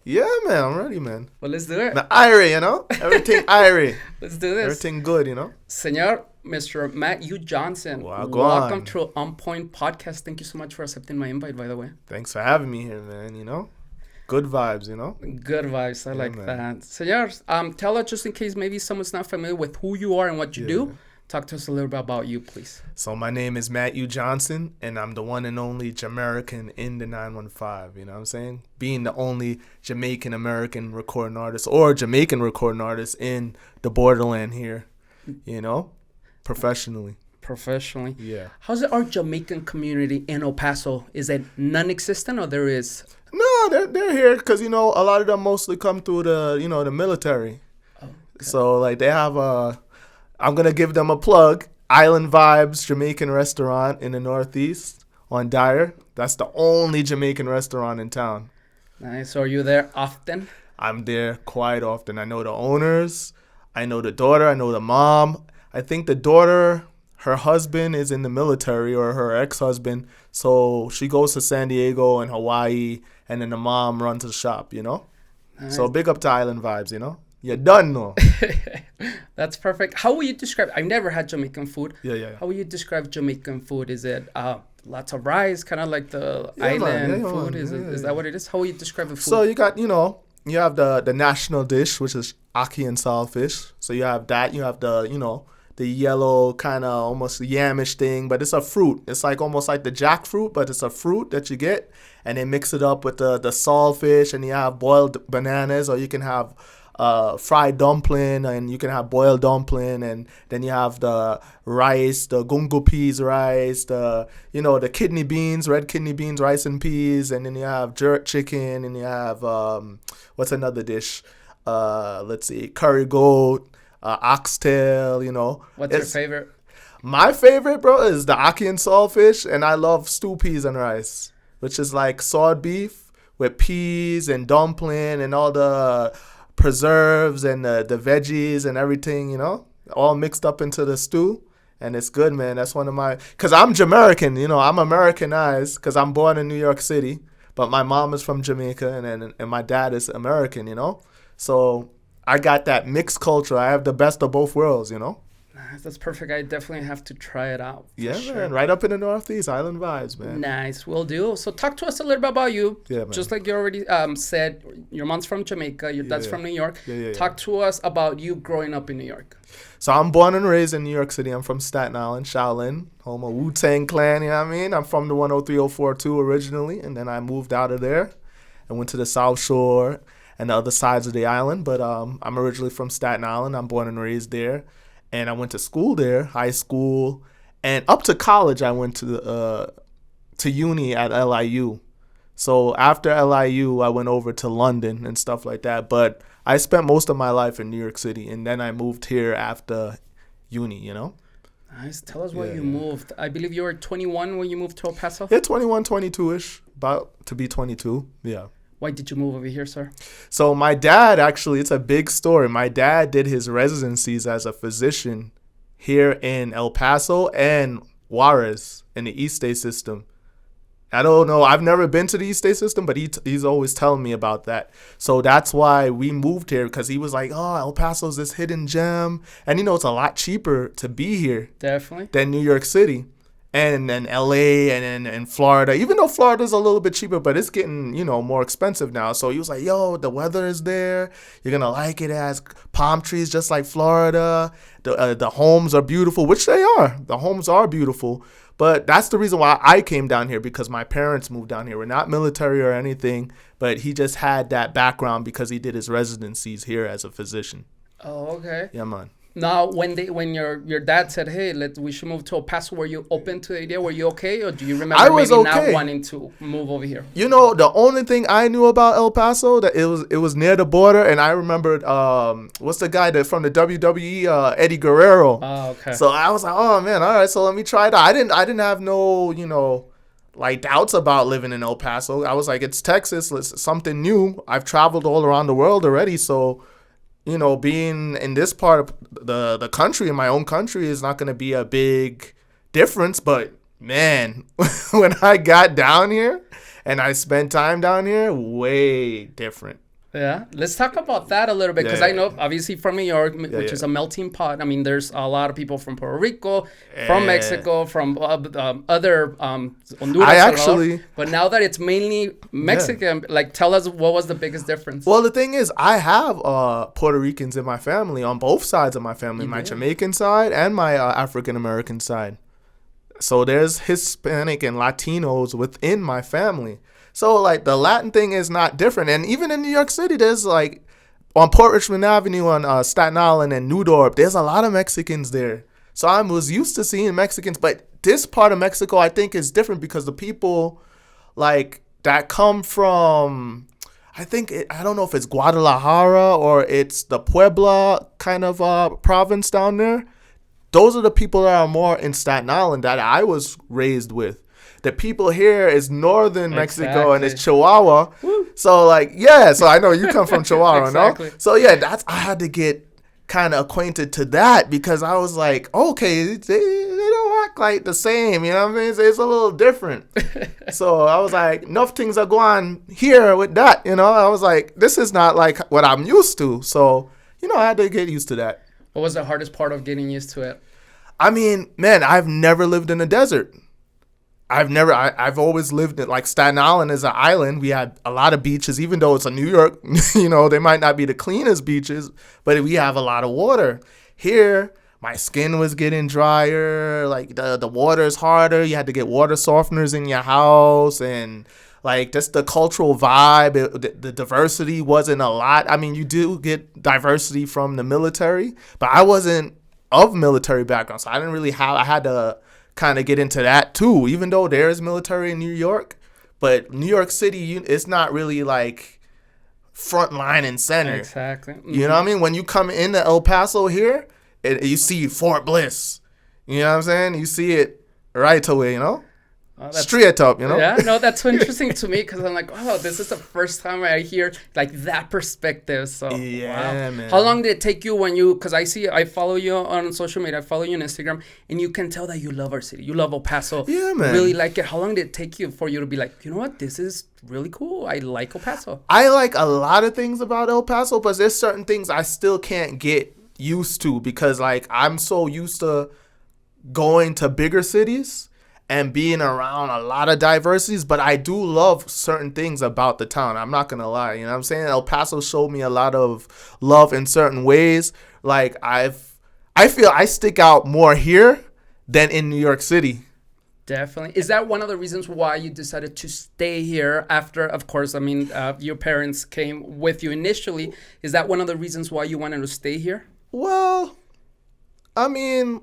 Yeah, man, I'm ready, man. Well, let's do it. The Irie, everything Irie, Let's do this. everything good, Senor, Mr. Matt U. Johnson, Wow, go welcome on. to On Point Podcast. Thank you so much for accepting my invite, by the way. Thanks for having me here, man. Good vibes. Good vibes. I Yeah, like man. that. Senor, tell us just in case maybe someone's not familiar with who you are and what you Yeah. do. Talk to us a little bit about you, please. So my name is Matthew Johnson, and I'm the one and only Jamaican in the 915. You know what I'm saying? Being the only Jamaican American recording artist or Jamaican recording artist in the borderland here. Professionally. Professionally. Yeah. How's our Jamaican community in El Paso? Is it non-existent or there is? No, they're here because a lot of them mostly come through the military. Oh, okay. So like they have I'm gonna give them a plug. Island Vibes Jamaican restaurant in the Northeast on Dyer. That's the only Jamaican restaurant in town. Nice. So are you there often? I'm there quite often. I know the owners. I know the daughter. I know the mom. I think the daughter, her husband is in the military or her ex-husband. So she goes to San Diego and Hawaii, and then the mom runs the shop, Nice. So big up to Island Vibes. You done know. That's perfect. How would you describe? I've never had Jamaican food. Yeah. How would you describe Jamaican food? Is it lots of rice, kind of like the Yeah, man. island Yeah, food? man. Is that what it is? How would you describe the food? So you got, you have the national dish, which is ackee and saltfish. So you have that. You have the yellow kind of almost yamish thing, but it's a fruit. It's like almost like the jackfruit, but it's a fruit that you get, and they mix it up with the saltfish, and you have boiled bananas, or you can have fried dumpling, and you can have boiled dumpling, and then you have the rice, the gungo peas rice, the kidney beans, red kidney beans, rice and peas, and then you have jerk chicken, and you have what's another dish? Let's see, curry goat, oxtail. What's your favorite? My favorite, bro, is the ackee and saltfish, and I love stew peas and rice, which is like sawed beef with peas and dumpling and all the preserves and the veggies and everything, all mixed up into the stew. And it's good, man. That's one of my, because I'm Jamaican, I'm Americanized because I'm born in New York City, but my mom is from Jamaica and my dad is American, So I got that mixed culture. I have the best of both worlds, Nice. That's perfect. I definitely have to try it out. Yeah, sure. man. Right up in the Northeast, Island Vibes, man. Nice. Will do. So talk to us a little bit about you. Yeah, man. Just like you already said, your mom's from Jamaica. Your dad's Yeah. from New York. Yeah. Talk to us about you growing up in New York. So I'm born and raised in New York City. I'm from Staten Island, Shaolin, home of Wu-Tang Clan, you know what I mean? I'm from the 103-042 originally, and then I moved out of there and went to the South Shore and the other sides of the island. But I'm originally from Staten Island. I'm born and raised there. And I went to school there, high school. And up to college, I went to uni at LIU. So after LIU, I went over to London and stuff like that. But I spent most of my life in New York City. And then I moved here after uni, Nice. Tell us why Yeah, you yeah. moved. I believe you were 21 when you moved to El Paso. Yeah, 21, 22-ish. About to be 22. Yeah. Why did you move over here, sir? So my dad, actually, it's a big story. My dad did his residencies as a physician here in El Paso and Juarez in the East State system. I don't know. I've never been to the East State system, but he's always telling me about that. So that's why we moved here, because he was like, oh, El Paso's this hidden gem. And, it's a lot cheaper to be here Definitely. than New York City. And then LA and Florida, even though Florida's a little bit cheaper, but it's getting, more expensive now. So he was like, yo, the weather is there. You're going to like it. It has palm trees just like Florida. The homes are beautiful, which they are. The homes are beautiful. But that's the reason why I came down here, because my parents moved down here. We're not military or anything, but he just had that background because he did his residencies here as a physician. Oh, okay. Yeah, man. Now, when your dad said, "Hey, we should move to El Paso," were you open to the idea? Were you okay, or do you remember I was maybe not okay. wanting to move over here? The only thing I knew about El Paso, that it was near the border, and I remembered what's the guy that from the WWE, Eddie Guerrero. Oh, okay. So I was like, oh man, all right, so let me try that. I didn't have no like doubts about living in El Paso. I was like, it's Texas, it's something new. I've traveled all around the world already, so being in this part of the country, in my own country, is not going to be a big difference. But man, when I got down here and I spent time down here, way different. Yeah, let's talk about that a little bit because Yeah, I know obviously from New York, which yeah. is a melting pot. I mean, there's a lot of people from Puerto Rico, from Eh, Mexico, from other I Honduras, Salvador. actually, But now that it's mainly yeah. Mexican, like tell us what was the biggest difference? Well, the thing is, I have Puerto Ricans in my family on both sides of my family, You my do. Jamaican side and my African American side. So there's Hispanic and Latinos within my family. So like the Latin thing is not different. And even in New York City, there's like on Port Richmond Avenue on Staten Island and New Dorp, there's a lot of Mexicans there. So I was used to seeing Mexicans, but this part of Mexico I think is different because the people like that come from I don't know if it's Guadalajara or it's the Puebla kind of province down there. Those are the people that are more in Staten Island that I was raised with. The people here is northern Mexico and it's Exactly. Chihuahua. Woo. So like yeah, so I know you come from Chihuahua, no? Exactly. So yeah, that's I had to get kind of acquainted to that because I was like, okay, they don't act like the same, you know what I mean? It's a little different. So I was like, enough things are going here with that, you know? I was like, this is not like what I'm used to. So, I had to get used to that. What was the hardest part of getting used to it? I mean, man, I've never lived in a desert. I've always lived in, like, Staten Island is an island. We had a lot of beaches, even though it's a New York, they might not be the cleanest beaches, but we have a lot of water. Here, my skin was getting drier, like the water is harder. You had to get water softeners in your house and like just the cultural vibe, the diversity wasn't a lot. I mean, you do get diversity from the military, but I wasn't of military background, so I had to kind of get into that too, even though there is military in New York. But New York City, it's not really like front line and center. Exactly. You know what I mean? When you come into El Paso here, you see Fort Bliss. You know what I'm saying? You see it right away. Straight up, Yeah, no, that's so interesting to me because I'm like, oh, this is the first time I hear like that perspective. So, Yeah, wow. man. How long did it take you because I follow you on social media, I follow you on Instagram, and you can tell that you love our city. You love El Paso. Yeah, man. Really like it. How long did it take you for you to be like, you know what, this is really cool. I like El Paso. I like a lot of things about El Paso, but there's certain things I still can't get used to because like I'm so used to going to bigger cities and being around a lot of diversities, but I do love certain things about the town. I'm not gonna lie, you know what I'm saying? El Paso showed me a lot of love in certain ways. Like I feel I stick out more here than in New York City. Definitely. Is that one of the reasons why you decided to stay here after, of course, I mean, your parents came with you initially. Is that one of the reasons why you wanted to stay here? Well, I mean,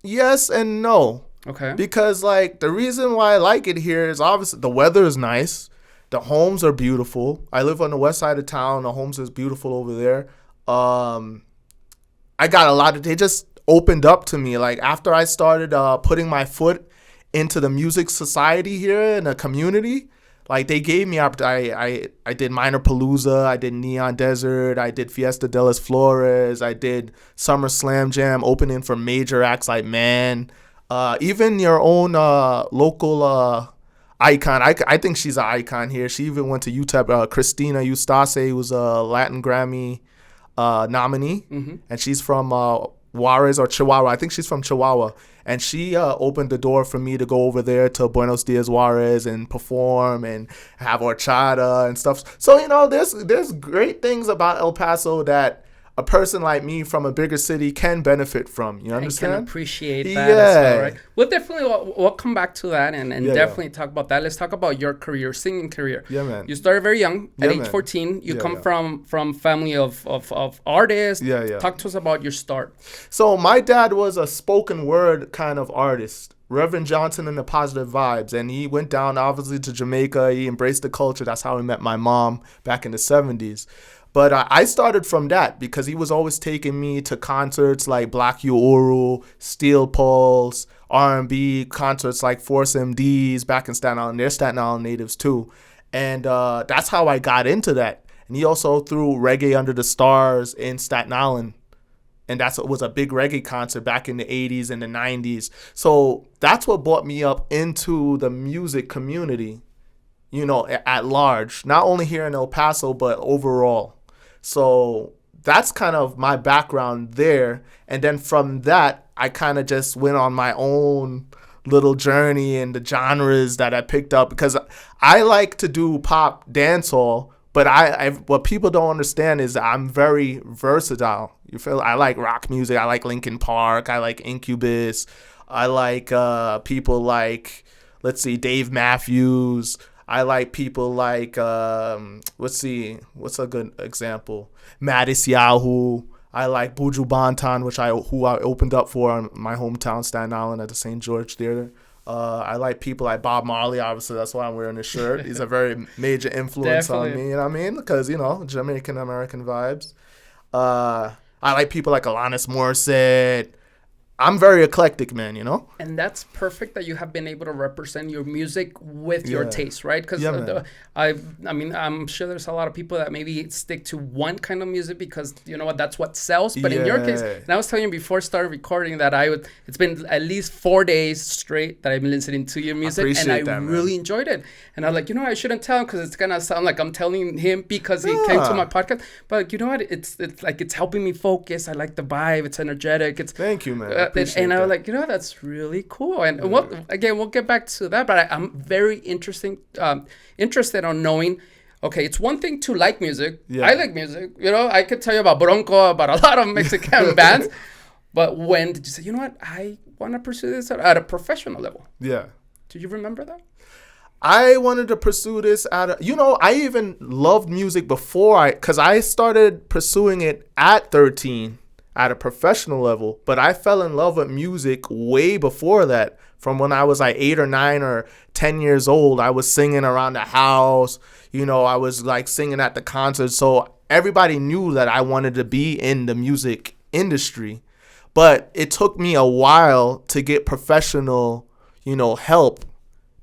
yes and no. Okay. Because like the reason why I like it here is obviously the weather is nice. The homes are beautiful. I live on the west side of town. The homes is beautiful over there. I got they just opened up to me. Like after I started putting my foot into the music society here in the community, like they gave me I did Minor Palooza, I did Neon Desert, I did Fiesta de las Flores, I did Summer Slam Jam opening for major acts like Mann. Even your own local icon, I think she's an icon here. She even went to UTEP. Christina Eustace was a Latin Grammy nominee, and she's from Juarez or Chihuahua. I think she's from Chihuahua, and she opened the door for me to go over there to Buenos Dias, Juarez, and perform and have horchata and stuff. So there's great things about El Paso that a person like me from a bigger city can benefit from. You understand? I can appreciate that as well, right? We'll definitely we'll come back to that and definitely talk about that. Let's talk about your career, singing career. Yeah, man. You started very young, at age man. 14. You come from family of artists. Yeah. Talk to us about your start. So my dad was a spoken word kind of artist. Reverend Johnson and the Positive Vibes. And he went down, obviously, to Jamaica. He embraced the culture. That's how he met my mom back in the 70s. But I started from that because he was always taking me to concerts like Black Uhuru, Steel Pulse, R&B, concerts like Force MDs back in Staten Island. They're Staten Island natives too. And that's how I got into that. And he also threw Reggae Under the Stars in Staten Island. And it was a big reggae concert back in the 80s and the 90s. So that's what brought me up into the music community. at large, not only here in El Paso, but overall. So that's kind of my background there. And then from that, I kind of just went on my own little journey in the genres that I picked up, because I like to do pop dancehall, but I what people don't understand is that I'm very versatile. You feel? I like rock music. I like Linkin Park. I like Incubus. I like people like, let's see, Dave Matthews. I like people like, let's see, what's a good example? Mattis Yahoo. I like Buju Banton, who I opened up for in my hometown, Staten Island, at the St. George Theater. I like people like Bob Marley, obviously. That's why I'm wearing this shirt. He's a very major influence on me, you know what I mean? Because, Jamaican American vibes. I like people like Alanis Morissette. I'm very eclectic, man, And that's perfect that you have been able to represent your music with your taste, right? Because I mean, I'm sure there's a lot of people that maybe stick to one kind of music because, that's what sells. But in your case, and I was telling you before I started recording that it's been at least 4 days straight that I've been listening to your music. And I really enjoyed it. And I was like, I shouldn't tell him because it's going to sound like I'm telling him because he came to my podcast. But you know what? It's like it's helping me focus. I like the vibe. It's energetic. Thank you, man. And I was like, that's really cool. And we'll get back to that. But I'm very interested on knowing, okay, it's one thing to like music. Yeah. I like music. I could tell you about Bronco, about a lot of Mexican bands. But when did you say, I want to pursue this at a professional level? Yeah. Do you remember that? I wanted to pursue this I even loved music before because I started pursuing it at 13. At a professional level, but I fell in love with music way before that. From when I was like 8 or 9 or 10 years old, I was singing around the house. I was like singing at the concerts. So everybody knew that I wanted to be in the music industry. But it took me a while to get professional, help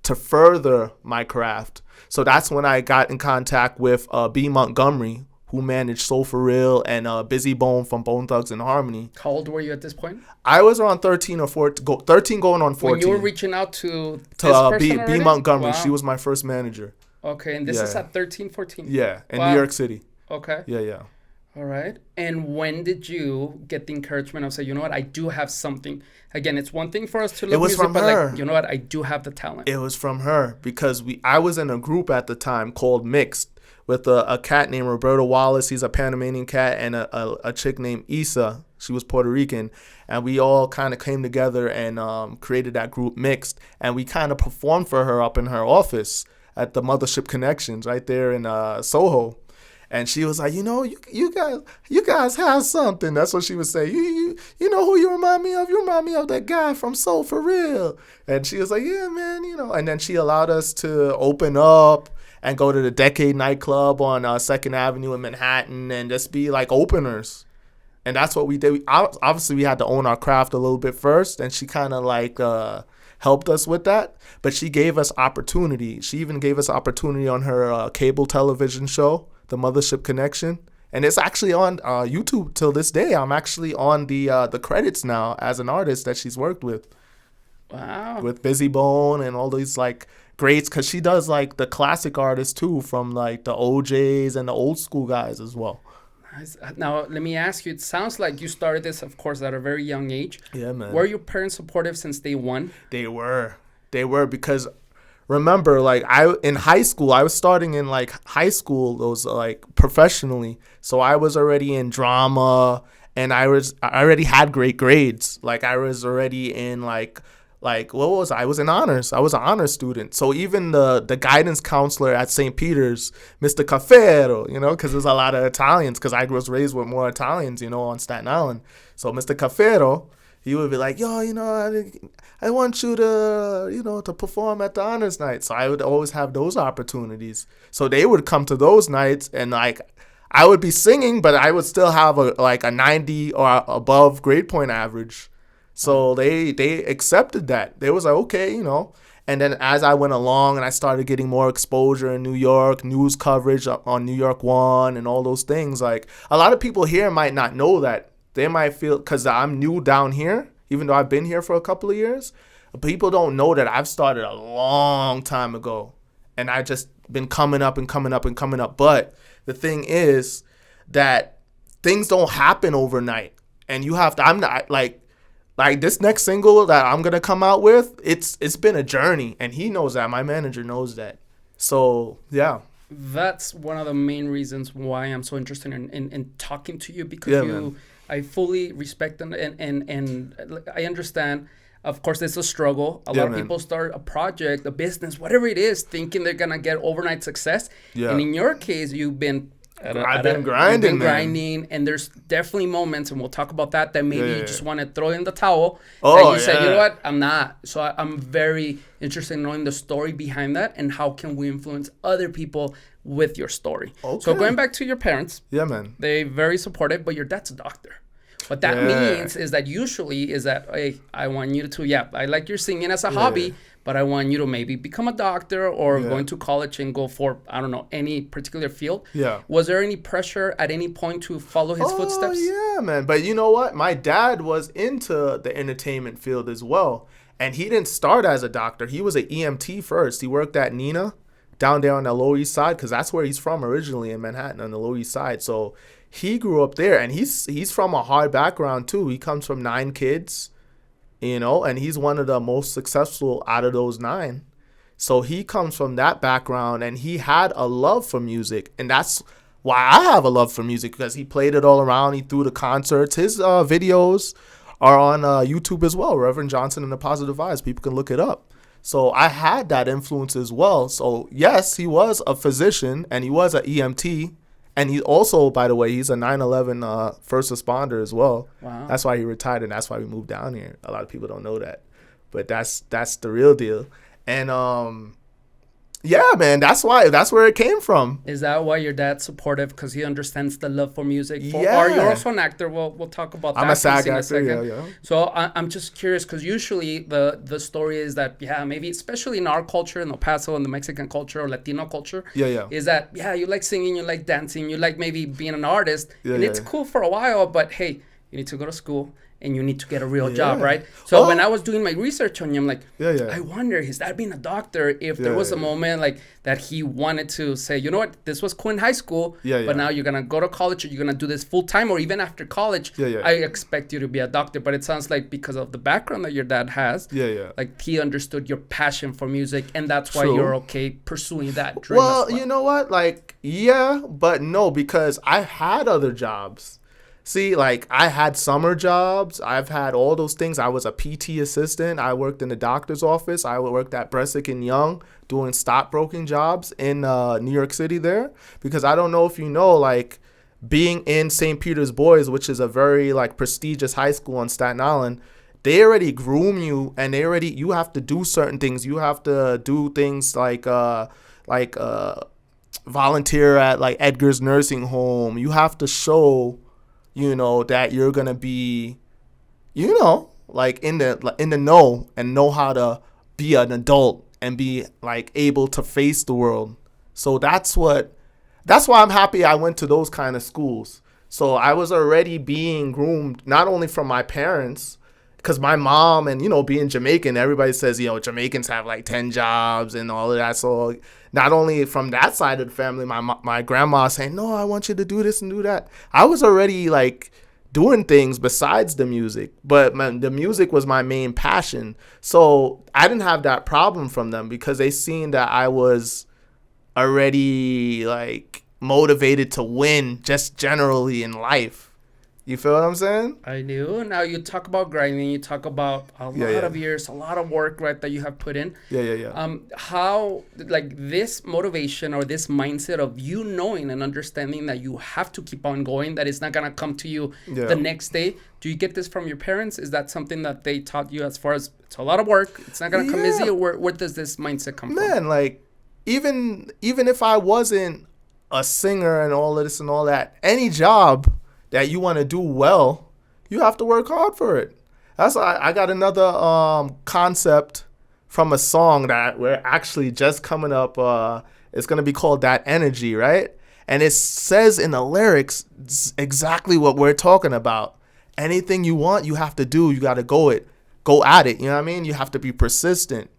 to further my craft. So that's when I got in contact with B. Montgomery, who managed Soul For Real, and Busy Bone from Bone Thugs and Harmony. How old were you at this point? I was around 13 or 14, 13 going on 14. When you were reaching out to B. Montgomery. Wow. She was my first manager. Okay, and this is at 13, 14? Yeah, in New York City. Okay. Yeah. All right. And when did you get the encouragement of say, I do have something? Again, it's one thing for us to love music, but like, I do have the talent. It was from her because I was in a group at the time called Mixed, with a cat named Roberto Wallace. He's a Panamanian cat, and a chick named Issa. She was Puerto Rican. And we all kind of came together and created that group Mixed. And we kind of performed for her up in her office at the Mothership Connections right there in Soho. And she was like, you guys have something. That's what she would say. You know who you remind me of? You remind me of that guy from Soul For Real. And she was like, yeah, man, And then she allowed us to open up and go to the Decade nightclub on 2nd Avenue in Manhattan and just be like openers. And that's what we did. Obviously, we had to own our craft a little bit first, and she kind of like helped us with that. But she gave us opportunity. She even gave us opportunity on her cable television show, The Mothership Connection. And it's actually on YouTube till this day. I'm actually on the credits now as an artist that she's worked with. Wow. With Busy Bone and all these like greats, because she does like the classic artists too, from like the OJs and the old school guys as well. Nice. Now, let me ask you, it sounds like you started this, of course, at a very young age. Yeah, man. Were your parents supportive since day one? They were because remember, like in high school, I was starting in like high school, those like professionally. So I was already in drama, and I already had great grades. Like I was already in like what was I? I was in honors. I was an honors student. So even the guidance counselor at St. Peter's, Mr. Cafero, because there's a lot of Italians, because I was raised with more Italians, on Staten Island. So Mr. Cafero, he would be like, yo, I want you to, to perform at the honors night. So I would always have those opportunities. So they would come to those nights, and like I would be singing, but I would still have a 90 or above grade point average. So they accepted that. They was like, okay, And then as I went along and I started getting more exposure in New York, news coverage on New York One and all those things, like a lot of people here might not know that. They might feel, because I'm new down here, even though I've been here for a couple of years, people don't know that I've started a long time ago. and I just been coming up and coming up and coming up. But the thing is that things don't happen overnight, and you have to. I'm not like this next single that I'm gonna come out with. It's been a journey, and he knows that. My manager knows that. So yeah. That's one of the main reasons why I'm so interested in talking to you, because I fully respect and I understand. Of course, it's a struggle. A lot of people start a project, a business, whatever it is, thinking they're going to get overnight success. Yeah. And in your case, you've been grinding, and there's definitely moments, and we'll talk about that maybe you just want to throw in the towel. And you said, you know what, I'm not. So I'm very interested in knowing the story behind that, and how can we influence other people with your story. Okay. So going back to your parents, they're very supportive, but your dad's a doctor. What that means is that usually is that, hey, I want you to, I like your singing as a hobby, but I want you to maybe become a doctor or going to college and go for, I don't know, any particular field. Yeah. Was there any pressure at any point to follow his footsteps? Yeah, man. But you know what? My dad was into the entertainment field as well. And he didn't start as a doctor. He was an EMT first. He worked at Nina down there on the Lower East Side, because that's where he's from originally, in Manhattan on the Lower East Side. So he grew up there, and he's from a hard background too. He comes from 9 kids, and he's one of the most successful out of those 9. So he comes from that background, and he had a love for music, and that's why I have a love for music, because he played it all around. He threw the concerts. His videos are on YouTube as well, Reverend Johnson and the Positive Vibes. People can look it up. So I had that influence as well. So yes, he was a physician, and he was an EMT. And he also, by the way, he's a 9/11 first responder as well. Wow. That's why he retired, and that's why we moved down here. A lot of people don't know that. But that's the real deal. And yeah, man, that's where it came from. Is that why your dad's supportive? Because he understands the love for music? Or you're also an actor. We'll talk about that. I'm a SAG actor, yeah. So I'm just curious, because usually the story is that, maybe especially in our culture, in El Paso, in the Mexican culture or Latino culture, is that, you like singing, you like dancing, you like maybe being an artist, and it's cool for a while, but hey, you need to go to school, and you need to get a real job, right? So when I was doing my research on you, I'm like, I wonder, his dad being a doctor, if there was a moment like that he wanted to say, you know what, this was cool in high school, but now you're going to go to college, or you're going to do this full time, or even after college, I expect you to be a doctor. But it sounds like because of the background that your dad has, like he understood your passion for music, and that's why you're okay pursuing that dream. Well, you know what, like, but no, because I had other jobs. See, like, I had summer jobs. I've had all those things. I was a PT assistant. I worked in the doctor's office. I worked at Bresick and Young doing stockbroking jobs in New York City there. Because I don't know if you know, like, being in St. Peter's Boys, which is a very, like, prestigious high school on Staten Island, they already groom you, and you have to do certain things. You have to do things like volunteer at, like, Edgar's nursing home. You have to show, that you're going to be, like in the know, and know how to be an adult and be, like, able to face the world. So that's why I'm happy I went to those kind of schools. So I was already being groomed, not only from my parents, because my mom and, being Jamaican, everybody says, Jamaicans have like 10 jobs and all of that. So not only from that side of the family, my grandma saying, no, I want you to do this and do that. I was already like doing things besides the music, but the music was my main passion. So I didn't have that problem from them, because they seen that I was already like motivated to win just generally in life. You feel what I'm saying? I do. Now you talk about grinding. You talk about a lot of years, a lot of work, right, that you have put in. How, like, this motivation or this mindset of you knowing and understanding that you have to keep on going, that it's not going to come to you the next day. Do you get this from your parents? Is that something that they taught you, as far as it's a lot of work, it's not going to come easy? Or where does this mindset come from? Man, like, even if I wasn't a singer and all of this and all that, any job that you want to do well, you have to work hard for it. That's why I got another concept from a song that we're actually just coming up. It's going to be called That Energy, right? And it says in the lyrics exactly what we're talking about. Anything you want, you have to do. You got to go at it. You know what I mean? You have to be persistent.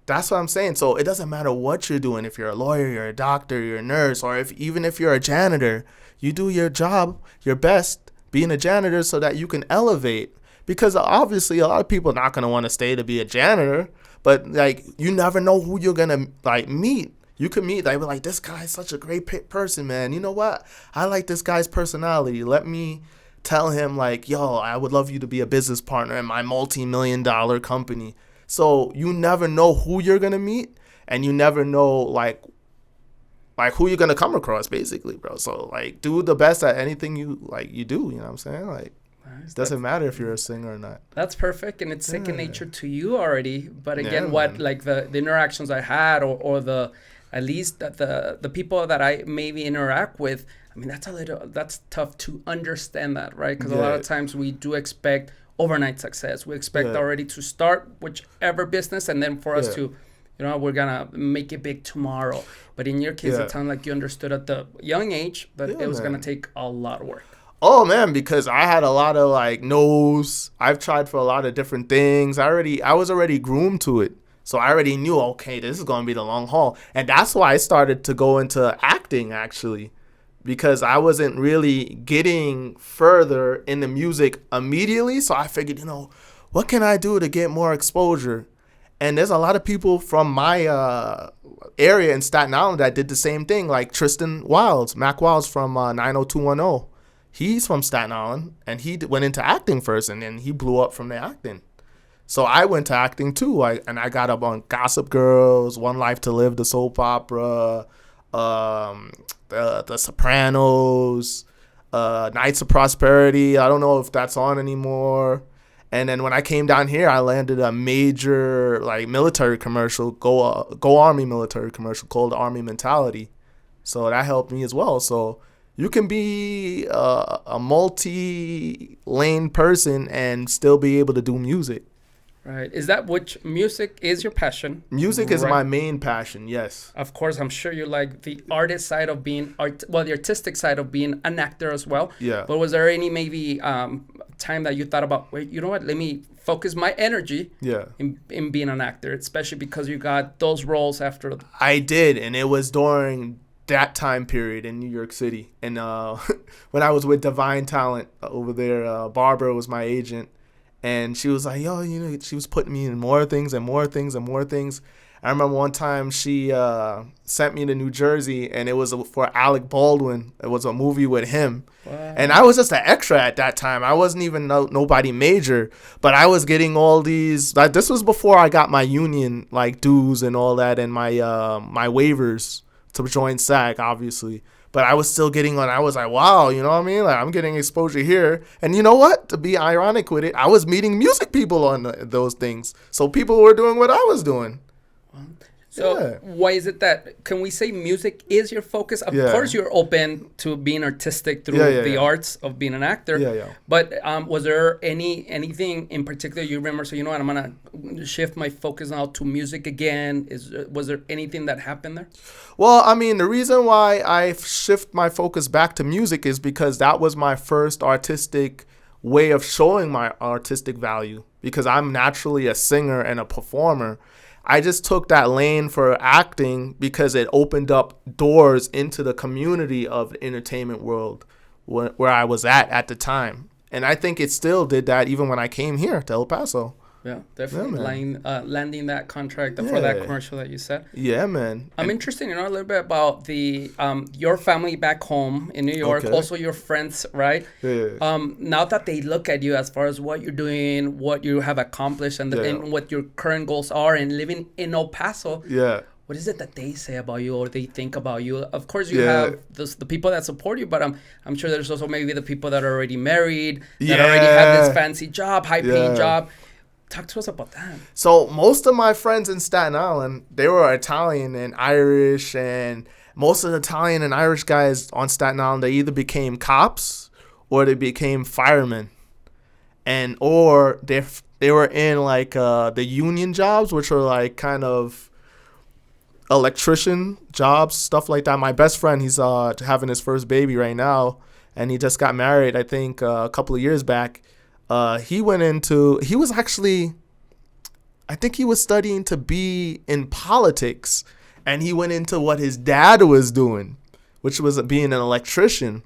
That's what I'm saying. So it doesn't matter what you're doing. If you're a lawyer, you're a doctor, you're a nurse, or even if you're a janitor, you do your job, your best, being a janitor so that you can elevate. Because obviously a lot of people are not going to want to stay to be a janitor, but like you never know who you're going to like meet. You could meet, like this guy's such a great person, man. You know what? I like this guy's personality. Let me tell him like, yo, I would love you to be a business partner in my multi-million-dollar company. So you never know who you're gonna meet, and you never know like who you're gonna come across, basically, bro. So like, do the best at anything you do. You know what I'm saying? Like, it doesn't matter if you're a singer or not. That's perfect, and it's second nature to you already. But again, what like the interactions I had, or the at least the people that I maybe interact with. I mean, that's tough to understand that, right? Because a lot of times we do expect overnight success. We expect already to start whichever business, and then for us to, we're gonna make it big tomorrow. But in your case, it sounded like you understood at the young age that it was gonna take a lot of work. Oh man, because I had a lot of like no's. I've tried for a lot of different things. I was already groomed to it. So I already knew, okay, this is gonna be the long haul. And that's why I started to go into acting, actually. Because I wasn't really getting further in the music immediately. So I figured, what can I do to get more exposure? And there's a lot of people from my area in Staten Island that did the same thing, like Tristan Wilds, Mac Wilds from 90210. He's from Staten Island, and he went into acting first, and then he blew up from the acting. So I went to acting too, and I got up on Gossip Girls, One Life to Live, the soap opera, the Sopranos, Nights of Prosperity. I don't know if that's on anymore. And then when I came down here, I landed a major like military commercial, Go Army military commercial called Army Mentality. So that helped me as well. So you can be a multi-lane person and still be able to do music. Right. Is that which music is your passion? Music is my main passion, yes. Of course, I'm sure you like the artist side of being, the artistic side of being an actor as well. Yeah. But was there any maybe time that you thought about, wait, you know what, let me focus my energy in being an actor, especially because you got those roles after? I did, and it was during that time period in New York City. And when I was with Divine Talent over there, Barbara was my agent. And she was like, yo, she was putting me in more things and more things and more things. I remember one time she sent me to New Jersey, and it was for Alec Baldwin. It was a movie with him. Wow. And I was just an extra at that time. I wasn't even nobody major, but I was getting all these. This was before I got my union like dues and all that, and my my waivers to join SAG, obviously. But I was still getting on. I was like, wow, you know what I mean? Like, I'm getting exposure here. And you know what? To be ironic with it, I was meeting music people on those things. So people were doing what I was doing. So why is it that, can we say music is your focus? Of course, you're open to being artistic through the arts of being an actor. But was there anything in particular you remember? So, you know what, I'm going to shift my focus now to music again. Was there anything that happened there? Well, I mean, the reason why I shift my focus back to music is because that was my first artistic way of showing my artistic value, because I'm naturally a singer and a performer. I just took that lane for acting because it opened up doors into the community of the entertainment world where I was at the time. And I think it still did that even when I came here to El Paso. Yeah, definitely landing that contract for that commercial that you said. Yeah, man. I'm interested to know a little bit about the your family back home in New York, also your friends, right? Yeah. Now that they look at you as far as what you're doing, what you have accomplished, and what your current goals are, and living in El Paso. Yeah. What is it that they say about you or they think about you? Of course, you have the people that support you, but I'm sure there's also maybe the people that are already married, that already have this fancy job, high-paying job. Talk to us about that. So most of my friends in Staten Island, they were Italian and Irish, and most of the Italian and Irish guys on Staten Island, they either became cops or they became firemen, or they were in like the union jobs, which are like kind of electrician jobs, stuff like that. My best friend, he's having his first baby right now, and he just got married, I think, a couple of years back. He was actually I think he was studying to be in politics, and he went into what his dad was doing, which was being an electrician.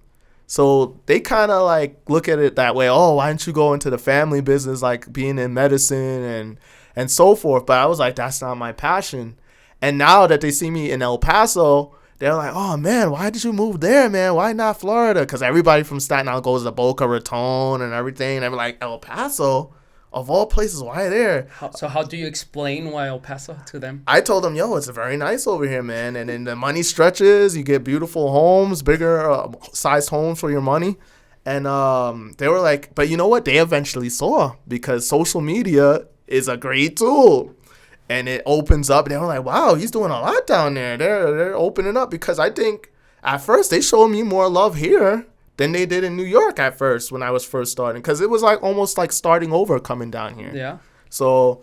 So they kind of like look at it that way. Oh, why don't you go into the family business, like being in medicine and so forth? But I was like, that's not my passion. And now that they see me in El Paso, they're like, oh, man, why did you move there, man? Why not Florida? Because everybody from Staten Island goes to Boca Raton and everything. And I'm like, El Paso? Of all places, why there? So how do you explain why El Paso to them? I told them, yo, it's very nice over here, man. And then the money stretches. You get beautiful homes, bigger sized homes for your money. And they were like, but you know what? They eventually saw, because social media is a great tool. And it opens up. They were like, wow, he's doing a lot down there. They're opening up, because I think at first they showed me more love here than they did in New York at first when I was first starting, because it was like almost like starting over coming down here. Yeah. So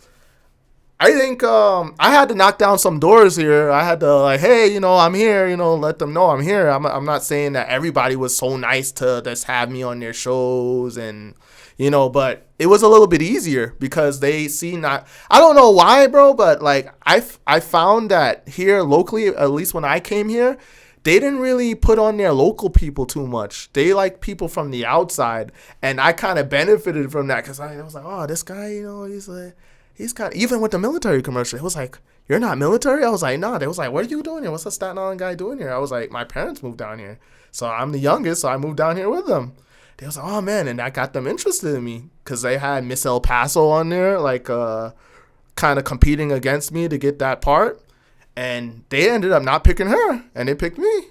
I think I had to knock down some doors here. I had to like, hey, I'm here, let them know I'm here. I'm not saying that everybody was so nice to just have me on their shows and, but it was a little bit easier because they see I don't know why, bro, but like I found that here locally, at least when I came here, they didn't really put on their local people too much. They like people from the outside, and I kind of benefited from that because I was like, oh, this guy, he's kind of, even with the military commercial, it was like, you're not military? I was like, nah. They was like, what are you doing here? What's the Staten Island guy doing here? I was like, my parents moved down here. So I'm the youngest, so I moved down here with them. They was like, oh, man, and that got them interested in me because they had Miss El Paso on there, like kind of competing against me to get that part. And they ended up not picking her, and they picked me.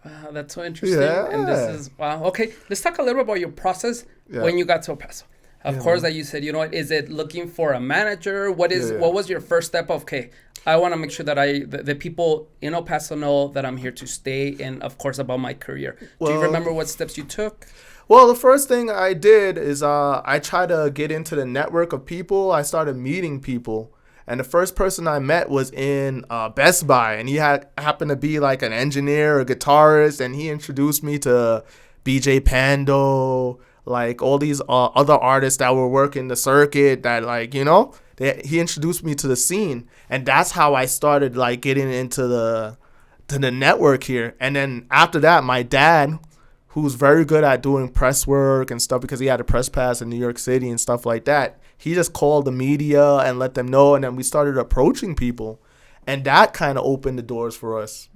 Wow, that's so interesting. Yeah. And this is, wow. Okay, let's talk a little bit about your process when you got to El Paso. Of course, that you said, is it looking for a manager? What was your first step of, okay, I want to make sure that the people in El Paso know that I'm here to stay, and of course about my career. Do you remember what steps you took? Well, the first thing I did is I tried to get into the network of people. I started meeting people. And the first person I met was in Best Buy, and he happened to be like an engineer or guitarist, and he introduced me to BJ Pando, like all these other artists that were working the circuit that like, he introduced me to the scene, and that's how I started like getting into the network here. And then after that, my dad, who's very good at doing press work and stuff because he had a press pass in New York City and stuff like that, he just called the media and let them know, and then we started approaching people, and that kind of opened the doors for us.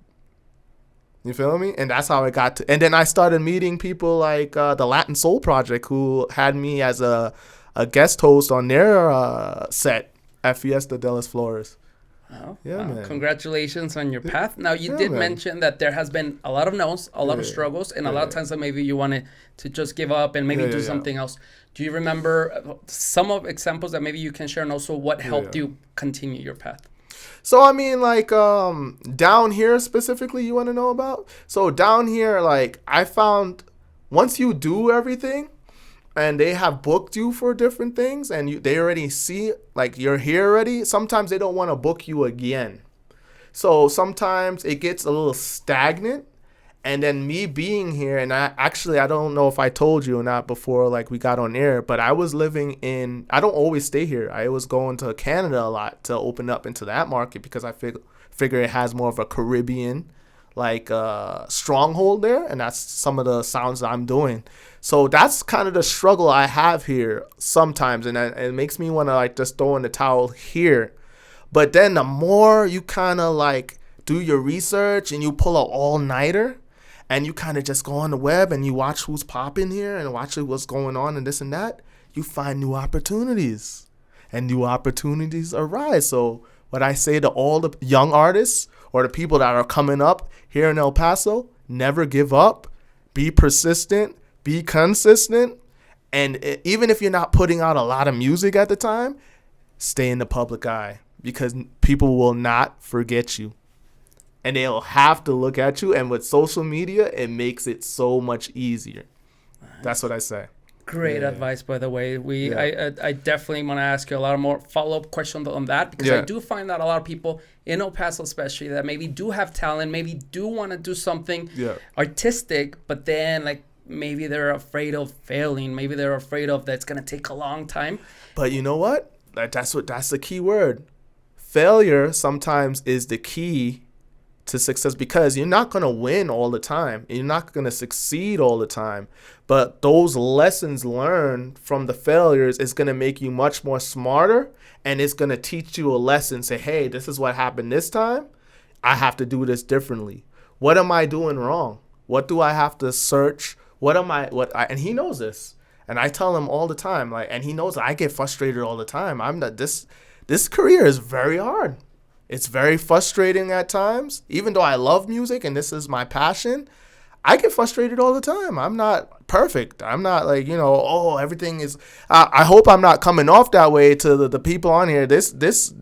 You feel me? And that's how I got to. And then I started meeting people like the Latin Soul Project, who had me as a guest host on their set at Fiesta de las Flores. Oh, yeah, man. Congratulations on your path. Now, you did mention that there has been a lot of no's, a lot of struggles, and a lot of times that maybe you wanted to just give up and maybe do something else. Do you remember some of examples that maybe you can share, and also what helped you continue your path? So, I mean, like, down here specifically, you want to know about? So, down here, like, I found once you do everything, and they have booked you for different things, and they already see, like, you're here already, sometimes they don't want to book you again. So sometimes it gets a little stagnant, and then me being here, and I don't know if I told you or not before, like, we got on air, but I was living I don't always stay here. I was going to Canada a lot to open up into that market because I figure it has more of a Caribbean, like, stronghold there, and that's some of the sounds that I'm doing. So that's kind of the struggle I have here sometimes, and it makes me want to like just throw in the towel here. But then the more you kind of like do your research and you pull an all-nighter, and you kind of just go on the web and you watch who's popping here and watch what's going on and this and that, you find new opportunities, and new opportunities arise. So what I say to all the young artists or the people that are coming up here in El Paso, never give up, be persistent, be consistent, and even if you're not putting out a lot of music at the time, stay in the public eye, because people will not forget you, and they'll have to look at you. And with social media, it makes it so much easier. That's what I say. Great advice, by the way. I definitely want to ask you a lot more follow-up questions on that, because I do find that a lot of people in El Paso especially that maybe do have talent, maybe do want to do something artistic, but then like maybe they're afraid of failing. Maybe they're afraid of that's going to take a long time. But you know what? that's the key word. Failure sometimes is the key to success, because you're not going to win all the time. You're not going to succeed all the time. But those lessons learned from the failures is going to make you much more smarter, and it's going to teach you a lesson. Say, hey, this is what happened this time. I have to do this differently. What am I doing wrong? What do I have to search? And he knows this. And I tell him all the time, and he knows I get frustrated all the time. This career is very hard. It's very frustrating at times. Even though I love music and this is my passion, I get frustrated all the time. I'm not perfect. I'm not everything is... I hope I'm not coming off that way to the people on here. This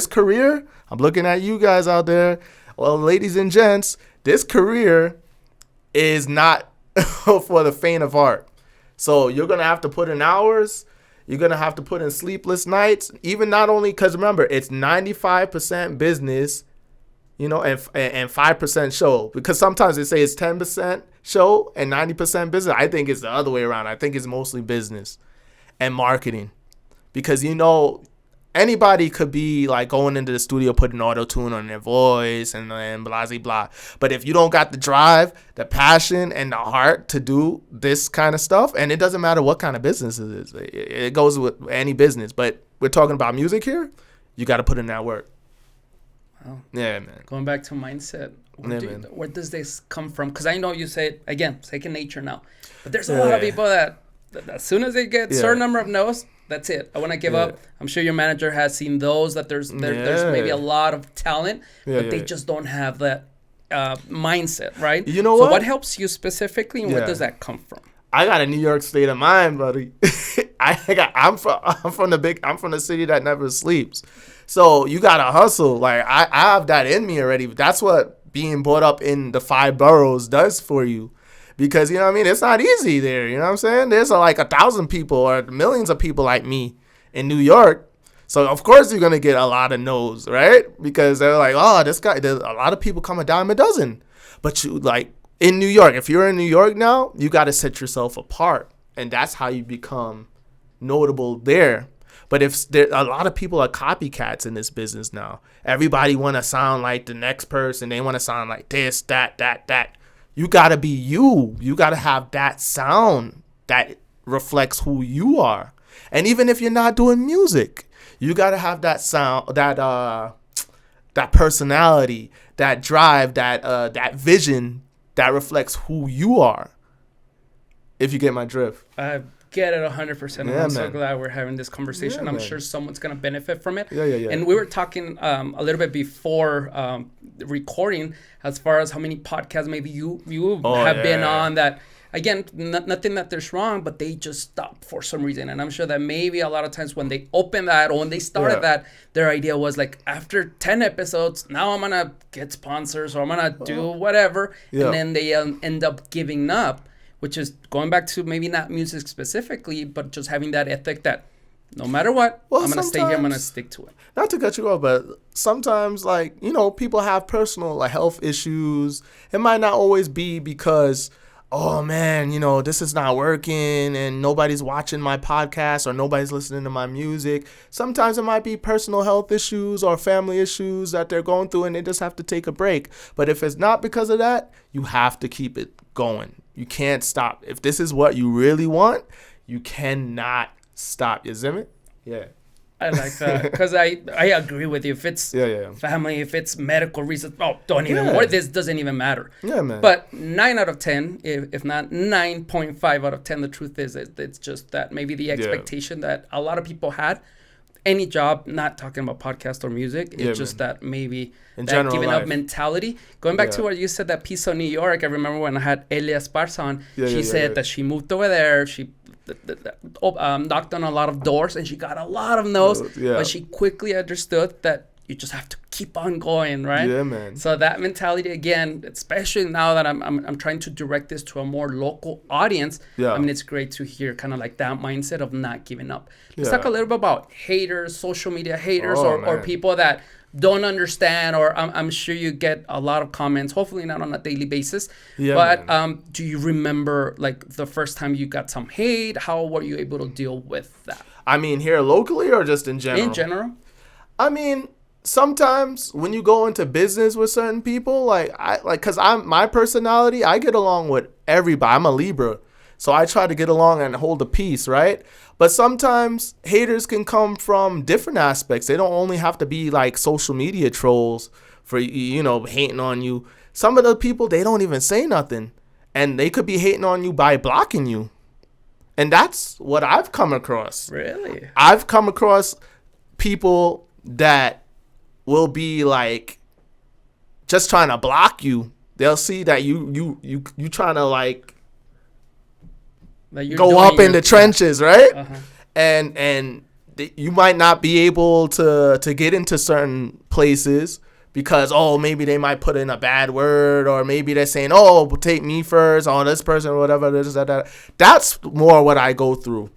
career, I'm looking at you guys out there, well, ladies and gents, this career is not for the faint of heart. So you're going to have to put in hours. You're going to have to put in sleepless nights, even not only because, remember, it's 95% business, and 5% show. Because sometimes they say it's 10% show and 90% business. I think it's the other way around. I think it's mostly business and marketing. Because, anybody could be going into the studio, putting auto-tune on their voice and blah, blah, blah. But if you don't got the drive, the passion, and the heart to do this kind of stuff, and it doesn't matter what kind of business it is. It goes with any business. But we're talking about music here. You got to put in that work. Wow. Yeah, man. Going back to mindset, where does this come from? Because I know you say, again, second nature now. But there's a lot of people that as soon as they get a certain number of no's, that's it. I want to give up. I'm sure your manager has seen those, that there's maybe a lot of talent, but they just don't have that mindset, right? You know so what? what helps you specifically, and where does that come from? I got a New York state of mind, buddy. I'm from the city that never sleeps. So you gotta hustle. I have that in me already. That's what being brought up in the 5 boroughs does for you. Because, it's not easy there. You know what I'm saying? There's 1,000 people or millions of people like me in New York. So, of course, you're going to get a lot of no's, right? Because they're like, oh, this guy, there's a lot of people come a dime a dozen. But in New York, if you're in New York now, you got to set yourself apart. And that's how you become notable there. But if there, a lot of people are copycats in this business now. Everybody want to sound like the next person. They want to sound like this, that. You got to be you. You got to have that sound that reflects who you are. And even if you're not doing music, you got to have that sound, that personality, that drive, that vision that reflects who you are. If you get my drift. I get it 100%. And I'm so glad we're having this conversation. I'm sure someone's going to benefit from it. Yeah. And we were talking a little bit before recording as far as how many podcasts maybe you have been on that, again, nothing that there's wrong, but they just stop for some reason. And I'm sure that maybe a lot of times when they open that or when they started that, their idea was after 10 episodes, now I'm going to get sponsors or I'm going to do whatever. Yeah. And then they end up giving up, which is going back to maybe not music specifically, but just having that ethic that no matter what, I'm going to stay here, I'm going to stick to it. Not to cut you off, but sometimes, people have personal health issues. It might not always be because, oh, man, this is not working and nobody's watching my podcast or nobody's listening to my music. Sometimes it might be personal health issues or family issues that they're going through and they just have to take a break. But if it's not because of that, you have to keep it going. You can't stop. If this is what you really want, you cannot stop. You see me? Yeah. I like that because I agree with you. If it's family, if it's medical reasons, don't even worry. This doesn't even matter. Yeah, man. But 9 out of 10, if not 9.5 out of 10, the truth is it's just that maybe the expectation that a lot of people had. Any job, not talking about podcast or music, it's just that maybe in that giving up mentality. Going back to what you said, that Paso, New York, I remember when I had Elia Esparza on, she said that she moved over there, she knocked on a lot of doors, and she got a lot of no's, but she quickly understood that you just have to keep on going, right? Yeah, man. So that mentality, again, especially now that I'm trying to direct this to a more local audience. Yeah. I mean, it's great to hear kind of like that mindset of not giving up. Let's talk a little bit about haters, social media haters, or people that don't understand, or I'm sure you get a lot of comments, hopefully not on a daily basis. Yeah, but do you remember like the first time you got some hate? How were you able to deal with that? I mean, here locally or just in general? In general. I mean, sometimes when you go into business with certain people, cause my personality, I get along with everybody. I'm a Libra. So I try to get along and hold the peace, right? But sometimes haters can come from different aspects. They don't only have to be like social media trolls for, hating on you. Some of the people, they don't even say nothing. And they could be hating on you by blocking you. And that's what I've come across. Really? I've come across people that will be like just trying to block you. They'll see that you trying to like go up in the trenches, right? Uh-huh. And you might not be able to get into certain places because, maybe they might put in a bad word, or maybe they're saying, take me first, this person or whatever. That. That's more what I go through.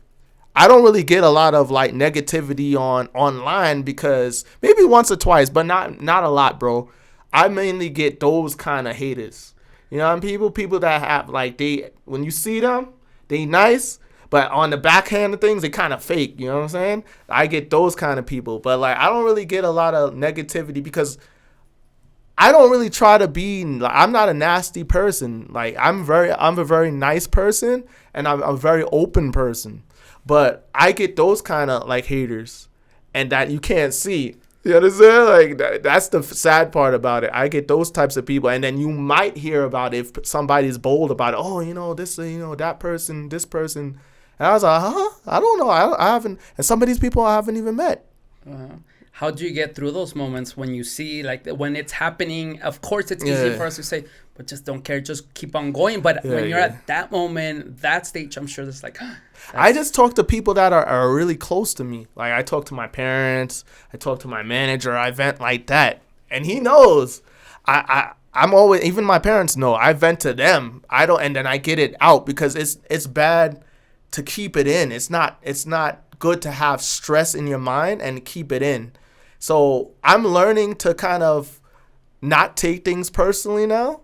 I don't really get a lot of like negativity online because maybe once or twice, but not a lot, bro. I mainly get those kind of haters. People that have like, when you see them, they nice, but on the backhand of things, they kind of fake. You know what I'm saying? I get those kind of people, but like I don't really get a lot of negativity because I don't really try to be. Like, I'm not a nasty person. Like I'm a very nice person, and I'm a very open person. But I get those kind of like haters, and that you can't see. You understand? Like that's the sad part about it. I get those types of people, and then you might hear about it if somebody's bold about it. This, that person, this person. And I was like, I don't know. I haven't. And some of these people I haven't even met. How do you get through those moments when you see like when it's happening? Of course, it's easy for us to say, but just don't care, just keep on going. But when you're at that moment, that stage, I'm sure there's like. I just talk to people that are really close to me. Like I talk to my parents, I talk to my manager, I vent like that, and he knows. I'm always, even my parents know, I vent to them. And then I get it out because it's bad to keep it in. It's not good to have stress in your mind and keep it in. So I'm learning to kind of not take things personally now.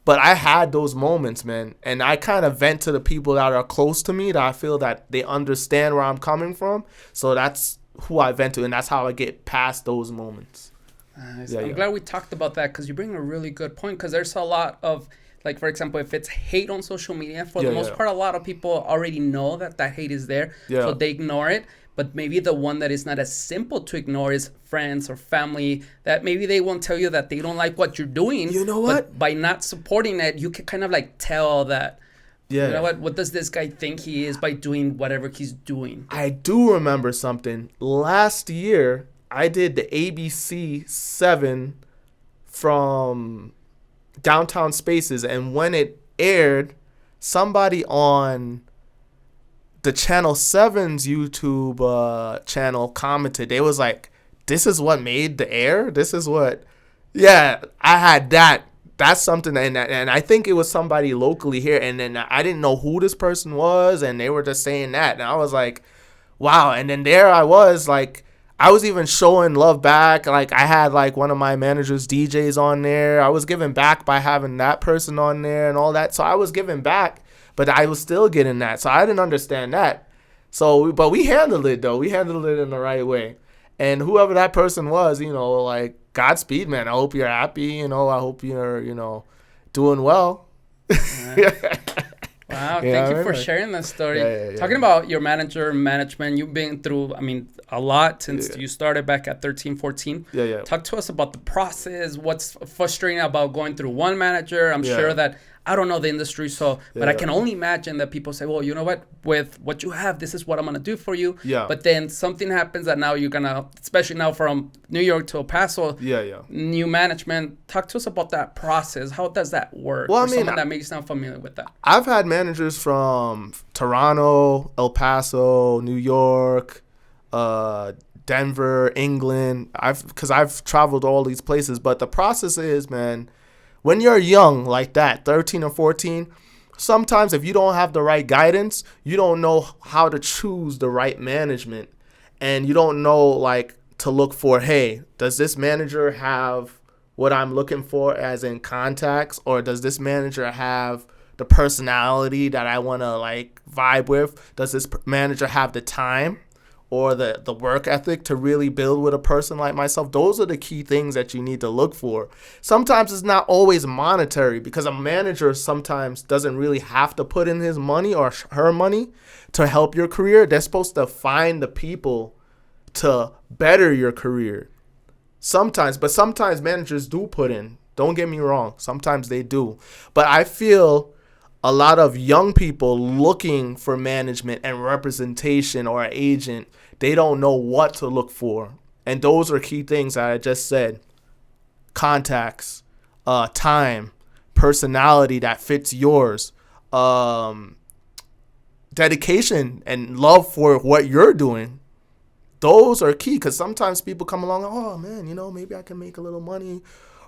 But I had those moments, man, and I kind of vent to the people that are close to me that I feel that they understand where I'm coming from. So that's who I vent to, and that's how I get past those moments. Nice. I'm glad we talked about that because you bring a really good point because there's a lot of, like, for example, if it's hate on social media, for the most part, a lot of people already know that hate is there, so they ignore it. But maybe the one that is not as simple to ignore is friends or family that maybe they won't tell you that they don't like what you're doing. You know what? But by not supporting it, you can kind of like tell that, you know what does this guy think he is by doing whatever he's doing? I do remember something. Last year, I did the ABC 7 from Downtown Spaces. And when it aired, somebody on the Channel 7's YouTube channel commented. They was like, this is what made the air? This is what... Yeah, I had that. That's something, and I think it was somebody locally here, and then I didn't know who this person was, and they were just saying that, and I was like, wow. And then there I was, like, I was even showing love back. Like, I had, like, one of my manager's DJs on there. I was giving back by having that person on there and all that, so I was giving back. But I was still getting that. So I didn't understand that. But we handled it, though. We handled it in the right way. And whoever that person was, like, Godspeed, man. I hope you're happy. I hope you're, doing well. Wow. Thank you for sharing that story. Talking about your management, you've been through, a lot since you started back at 13, 14. Talk to us about the process. What's frustrating about going through one manager? I'm sure that I don't know the industry, but I can only imagine that people say, well, you know what, with what you have, this is what I'm going to do for you. But then something happens that now you're going to, especially now from New York to El Paso, new management. Talk to us about that process. How does that work? Well, someone that may sound familiar with that. I've had managers from Toronto, El Paso, New York, Denver, England. Because I've traveled all these places. But the process is, man, when you're young like that, 13 or 14, sometimes if you don't have the right guidance, you don't know how to choose the right management. And you don't know, like, to look for, hey, does this manager have what I'm looking for as in contacts? Or does this manager have the personality that I want to, like, vibe with? Does this manager have the time or the work ethic to really build with a person like myself? Those are the key things that you need to look for. Sometimes it's not always monetary, because a manager sometimes doesn't really have to put in his money or her money to help your career. They're supposed to find the people to better your career. Sometimes managers do put in. Don't get me wrong. Sometimes they do. But I feel a lot of young people looking for management and representation or an agent, they don't know what to look for. And those are key things that I just said. Contacts, time, personality that fits yours, dedication and love for what you're doing. Those are key, because sometimes people come along, oh, man, maybe I can make a little money,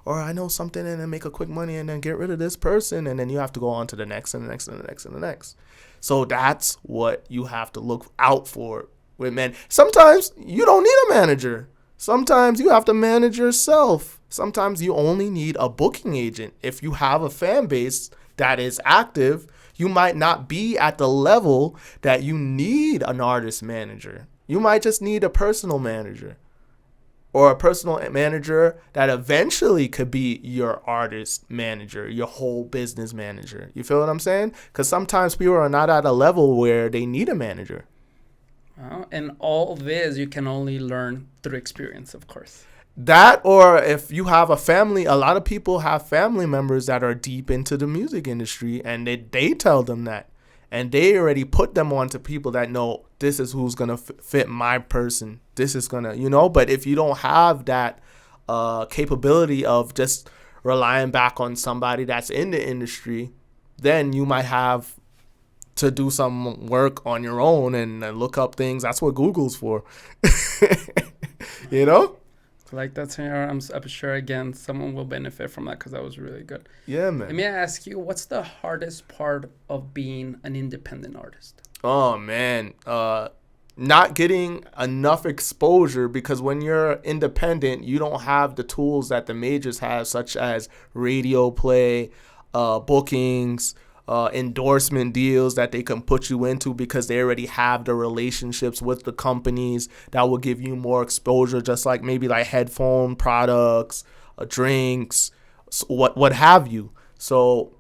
or I know something and then make a quick money and then get rid of this person, and then you have to go on to the next and the next and the next and the next. So that's what you have to look out for with men. Sometimes you don't need a manager. Sometimes you have to manage yourself. Sometimes you only need a booking agent. If you have a fan base that is active, you might not be at the level that you need an artist manager. You might just need a personal manager, or a personal manager that eventually could be your artist manager, your whole business manager. You feel what I'm saying? Because sometimes people are not at a level where they need a manager. And all this you can only learn through experience, of course. That, or if you have a family, a lot of people have family members that are deep into the music industry, and they tell them that. And they already put them on to people that know this is who's going to fit my person. This is going to, but if you don't have that capability of just relying back on somebody that's in the industry, then you might have to do some work on your own and look up things. That's what Google's for. Like that's here. I'm sure, again, someone will benefit from that, because that was really good. Yeah, man. Let me ask you, what's the hardest part of being an independent artist? Oh, man. Not getting enough exposure, because when you're independent, you don't have the tools that the majors have, such as radio play, bookings, endorsement deals that they can put you into, because they already have the relationships with the companies that will give you more exposure, just like maybe like headphone products, drinks, what have you. So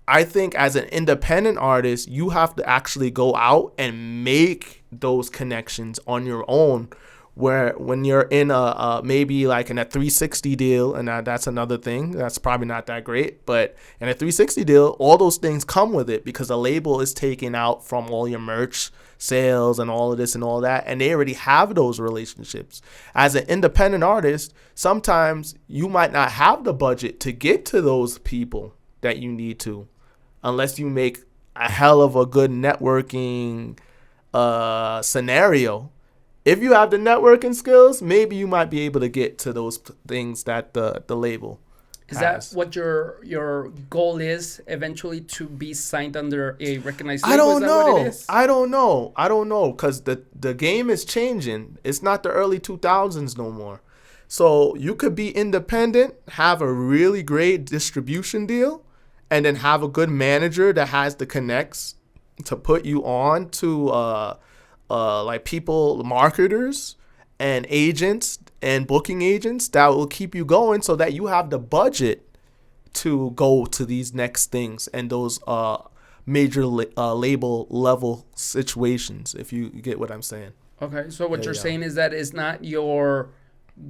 I think as an independent artist, you have to actually go out and make those connections on your own, where when you're in a maybe like in a 360 deal, and that's another thing that's probably not that great, but in a 360 deal, all those things come with it, because the label is taken out from all your merch sales and all of this and all that, and they already have those relationships. As an independent artist, sometimes you might not have the budget to get to those people that you need to, unless you make a hell of a good networking scenario. If you have the networking skills, maybe you might be able to get to those things that the label has. That what your goal is, eventually, to be signed under a recognized label? I don't know, because the game is changing. It's not the early 2000s no more. So you could be independent, have a really great distribution deal, and then have a good manager that has the connects to put you on to like people, marketers and agents and booking agents that will keep you going, so that you have the budget to go to these next things and those major label level situations, if you get what I'm saying. Okay, so what you're saying is that it's not your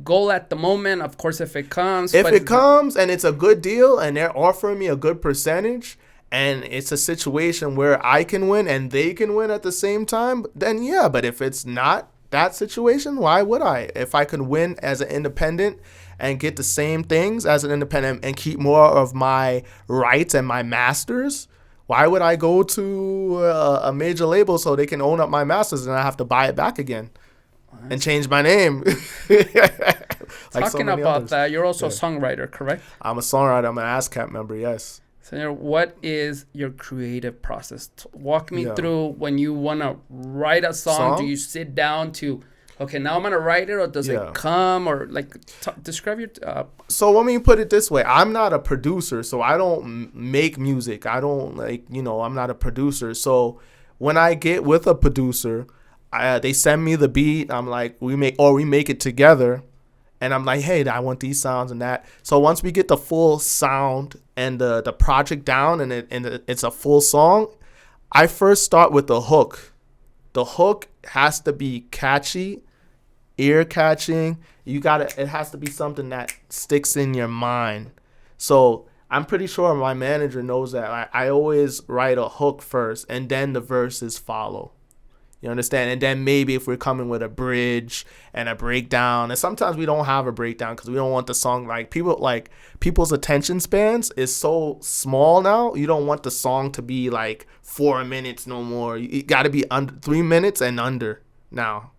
goal at the moment. Of course, if it comes. If it comes and it's a good deal and they're offering me a good percentage, and it's a situation where I can win and they can win at the same time, then yeah. But if it's not that situation, why would I? If I can win as an independent and get the same things as an independent and keep more of my rights and my masters, why would I go to a major label so they can own up my masters and I have to buy it back again? and changed my name. Talking about that, you're also a songwriter, correct? I'm a songwriter. I'm an ASCAP member, yes. Senor, what is your creative process? Walk me through when you want to write a song. Do you sit down to, okay, now I'm going to write it, or does it come, or like describe your... So let me put it this way. I'm not a producer, so I don't make music. I don't I'm not a producer. So when I get with a producer, they send me the beat. I'm like, we make it together. And I'm like, hey, I want these sounds and that. So once we get the full sound and the project down and it's a full song, I first start with the hook. The hook has to be catchy, ear catching. It has to be something that sticks in your mind. So I'm pretty sure my manager knows that. I always write a hook first and then the verses follow. You understand? And then maybe if we're coming with a bridge and a breakdown, and sometimes we don't have a breakdown because we don't want the song, people's attention spans is so small now. You don't want the song to be like 4 minutes no more. You got to be under 3 minutes and under now.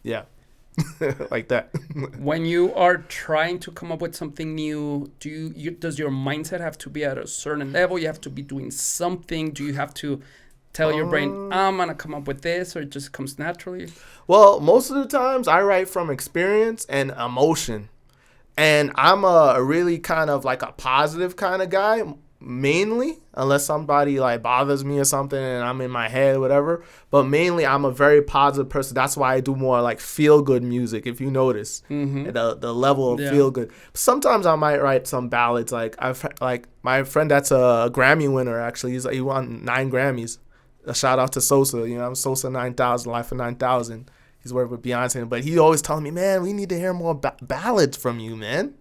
Yeah. Like that. When you are trying to come up with something new, does your mindset have to be at a certain level? You have to be doing something? Do you have to tell your brain, I'm going to come up with this, or it just comes naturally? Well, most of the times I write from experience and emotion. And I'm a really kind of like a positive kind of guy, mainly, unless somebody like bothers me or something and I'm in my head or whatever. But mainly I'm a very positive person. That's why I do more like feel-good music, if you notice. Mm-hmm. The level of feel-good. Sometimes I might write some ballads. Like my friend that's a Grammy winner, actually. He won 9 Grammys. A shout out to Sosa, I'm Sosa 9000, Life of 9000. He's working with Beyonce, but he always telling me, man, we need to hear more ballads from you, man.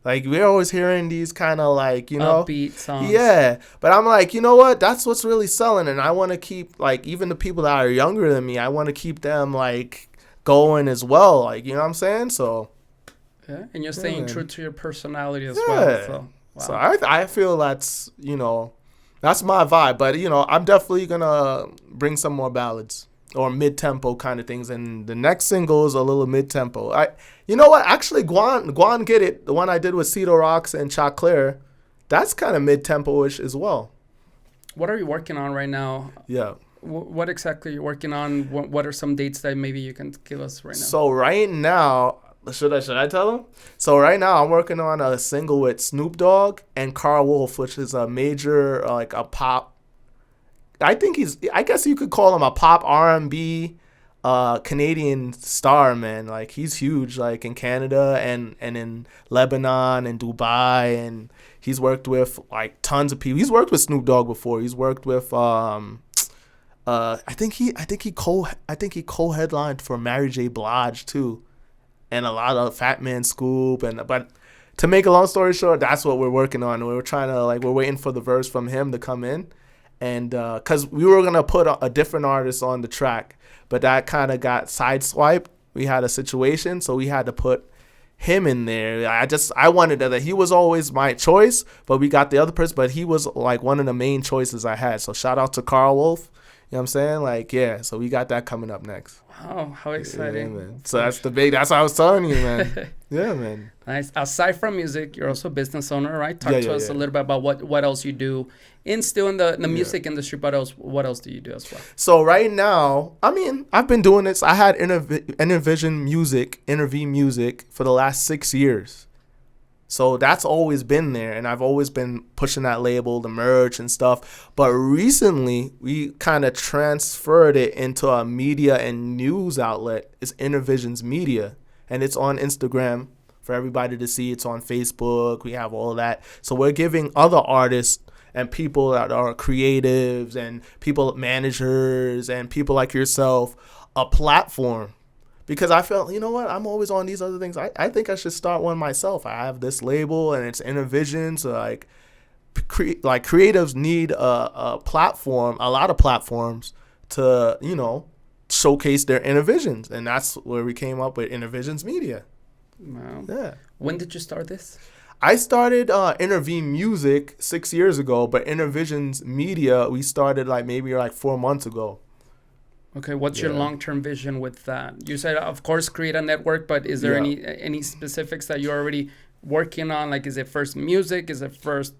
Like, we're always hearing these kind of like, upbeat songs. Yeah, but I'm like, you know what? That's what's really selling, and I want to keep, like, even the people that are younger than me, I want to keep them, like, going as well. Like, you know what I'm saying? So. Yeah, and you're staying true to your personality as well. So, wow. So I feel that's, that's my vibe, but I'm definitely gonna bring some more ballads or mid-tempo kind of things, and the next single is a little mid-tempo. You know what? Actually, Guan Get It, the one I did with Cedar Rocks and Chaclair, that's kind of mid-tempo-ish as well. What are you working on right now? Yeah. What exactly are you working on? What are some dates that maybe you can give us right now? So right now, should I tell them? So right now I'm working on a single with Snoop Dogg and Carl Wolf, which is a major like a pop. I guess you could call him a pop R&B Canadian star, man. Like, he's huge, like in Canada and in Lebanon and Dubai, and he's worked with like tons of people. He's worked with Snoop Dogg before. He's worked with I think he co-headlined for Mary J. Blige too. And a lot of Fat Man Scoop, but to make a long story short, that's what we're working on. We're trying to we're waiting for the verse from him to come in, and because we were gonna put a different artist on the track, but that kind of got sideswiped. We had a situation, so we had to put him in there. I wanted that. He was always my choice, but we got the other person, but he was like one of the main choices I had. So shout out to Carl Wolf. You know what I'm saying? Like, yeah, so we got that coming up next. Wow, how exciting. Yeah, man. So that's what I was telling you, man. Yeah, man. Nice. Aside from music, you're also a business owner, right? Talk to us a little bit about what else you do still in the music industry, but what else do you do as well? So right now, I've been doing this. I had Interv Music for the last 6 years. So that's always been there, and I've always been pushing that label, the merch and stuff. But recently, we kind of transferred it into a media and news outlet. It's Intervisions Media, and it's on Instagram for everybody to see. It's on Facebook. We have all that. So we're giving other artists and people that are creatives and people, managers, and people like yourself a platform. Because I felt, you know what, I'm always on these other things. I think I should start one myself. I have this label, and it's Intervision. So, creatives need a platform, a lot of platforms to, showcase their Intervisions. And that's where we came up with Intervisions Media. Wow. Yeah. When did you start this? I started Intervene Music 6 years ago, but Intervisions Media, we started maybe 4 months ago. Okay, what's your long-term vision with that? You said, of course, create a network, but is there any specifics that you're already working on? Like, is it first music? Is it first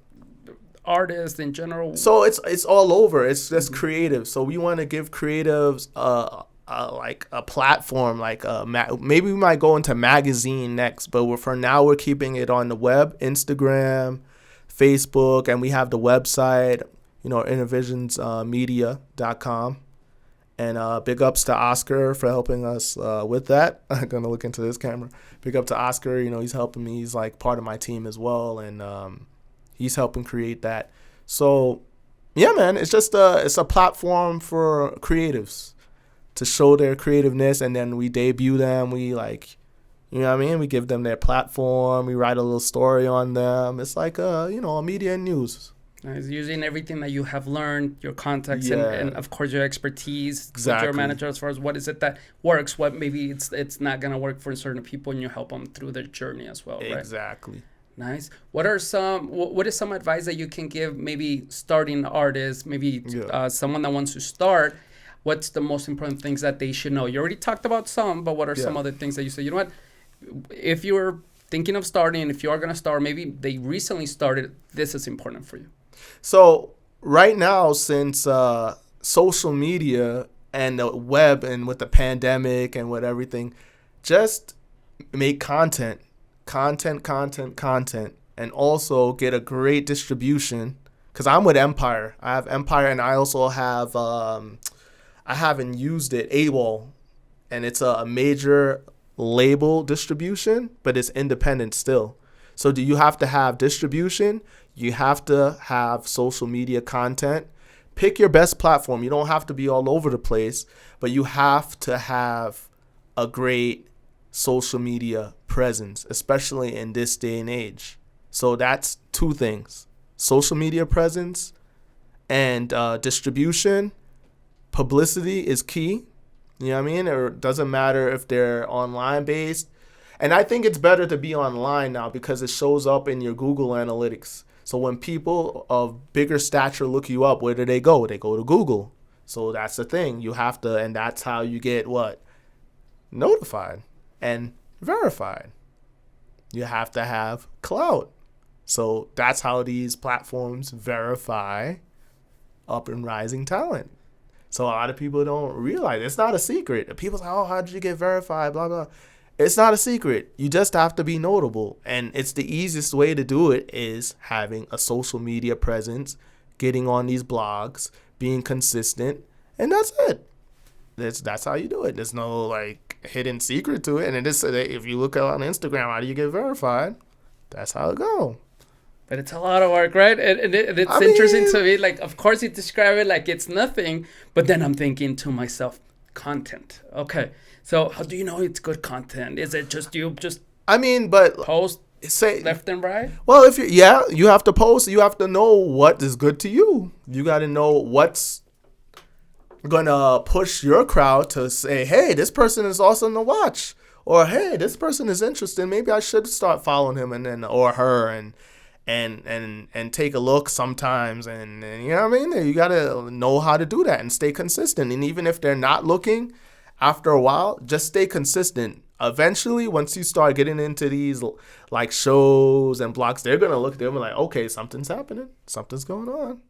artist in general? So it's all over. It's just creative. So we want to give creatives like a platform. Like maybe we might go into magazine next, but for now we're keeping it on the web, Instagram, Facebook, and we have the website, innovisionsmedia.com. And big ups to Oscar for helping us with that. I'm going to look into this camera. Big up to Oscar. He's helping me. He's like part of my team as well. And he's helping create that. So, yeah, man, it's just it's a platform for creatives to show their creativeness. And then we debut them. We we give them their platform. We write a little story on them. It's like, a media and news. Nice. Using everything that you have learned, your contacts, and of course your expertise, exactly. Your manager, as far as what is it that works, what maybe it's not gonna work for certain people, and you help them through their journey as well, right? Exactly. Nice. What is some advice that you can give maybe starting artists, maybe someone that wants to start? What's the most important things that they should know? You already talked about some, but what are some other things that you say? You know what? If you're thinking of starting, if you are gonna start, maybe they recently started, this is important for you. So right now, since social media and the web and with the pandemic and with everything, just make content, and also get a great distribution. Because I'm with Empire. I have Empire, and I also have, I haven't used it, AWOL. And it's a major label distribution, but it's independent still. So do you have to have distribution? You have to have social media content. Pick your best platform. You don't have to be all over the place, but you have to have a great social media presence, especially in this day and age. So that's two things: social media presence and distribution. Publicity is key. You know what I mean? It doesn't matter if they're online based. And I think it's better to be online now because it shows up in your Google Analytics. So when people of bigger stature look you up, where do they go? They go to Google. So that's the thing. You have to, and that's how you get what? Notified and verified. You have to have clout. So that's how these platforms verify up and rising talent. So a lot of people don't realize it's not a secret. People say, "Oh, how did you get verified?" Blah blah. It's not a secret. You just have to be notable. And it's the easiest way to do it is having a social media presence, getting on these blogs, being consistent, and that's it. That's how you do it. There's no hidden secret to it. And it is, if you look on Instagram, how do you get verified? That's how it go. But it's a lot of work, right? And it's interesting to me. Like, of course, you describe it like it's nothing, but then I'm thinking to myself, content. Okay. So how do you know it's good content? Is it just you post left and right? Well, you have to post. You have to know what is good to you. You got to know what's going to push your crowd to say, hey, this person is awesome to watch. Or, hey, this person is interesting. Maybe I should start following him or her and take a look sometimes. And you know what I mean? You got to know how to do that and stay consistent. And even if they're not looking, after a while, just stay consistent. Eventually, once you start getting into these shows and blogs, they're going to look, they'll be like, okay, something's happening. Something's going on.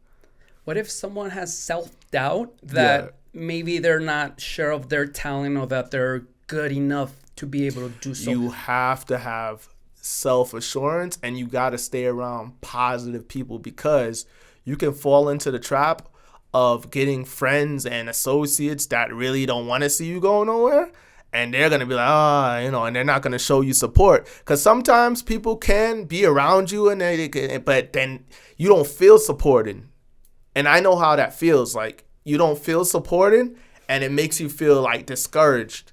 What if someone has self-doubt that maybe they're not sure of their talent or that they're good enough to be able to do so? You have to have self-assurance, and you got to stay around positive people, because you can fall into the trap of getting friends and associates that really don't want to see you go nowhere, and they're going to be like, and they're not going to show you support, because sometimes people can be around you but then you don't feel supported. And I know how that feels. Like, you don't feel supported, and it makes you feel discouraged.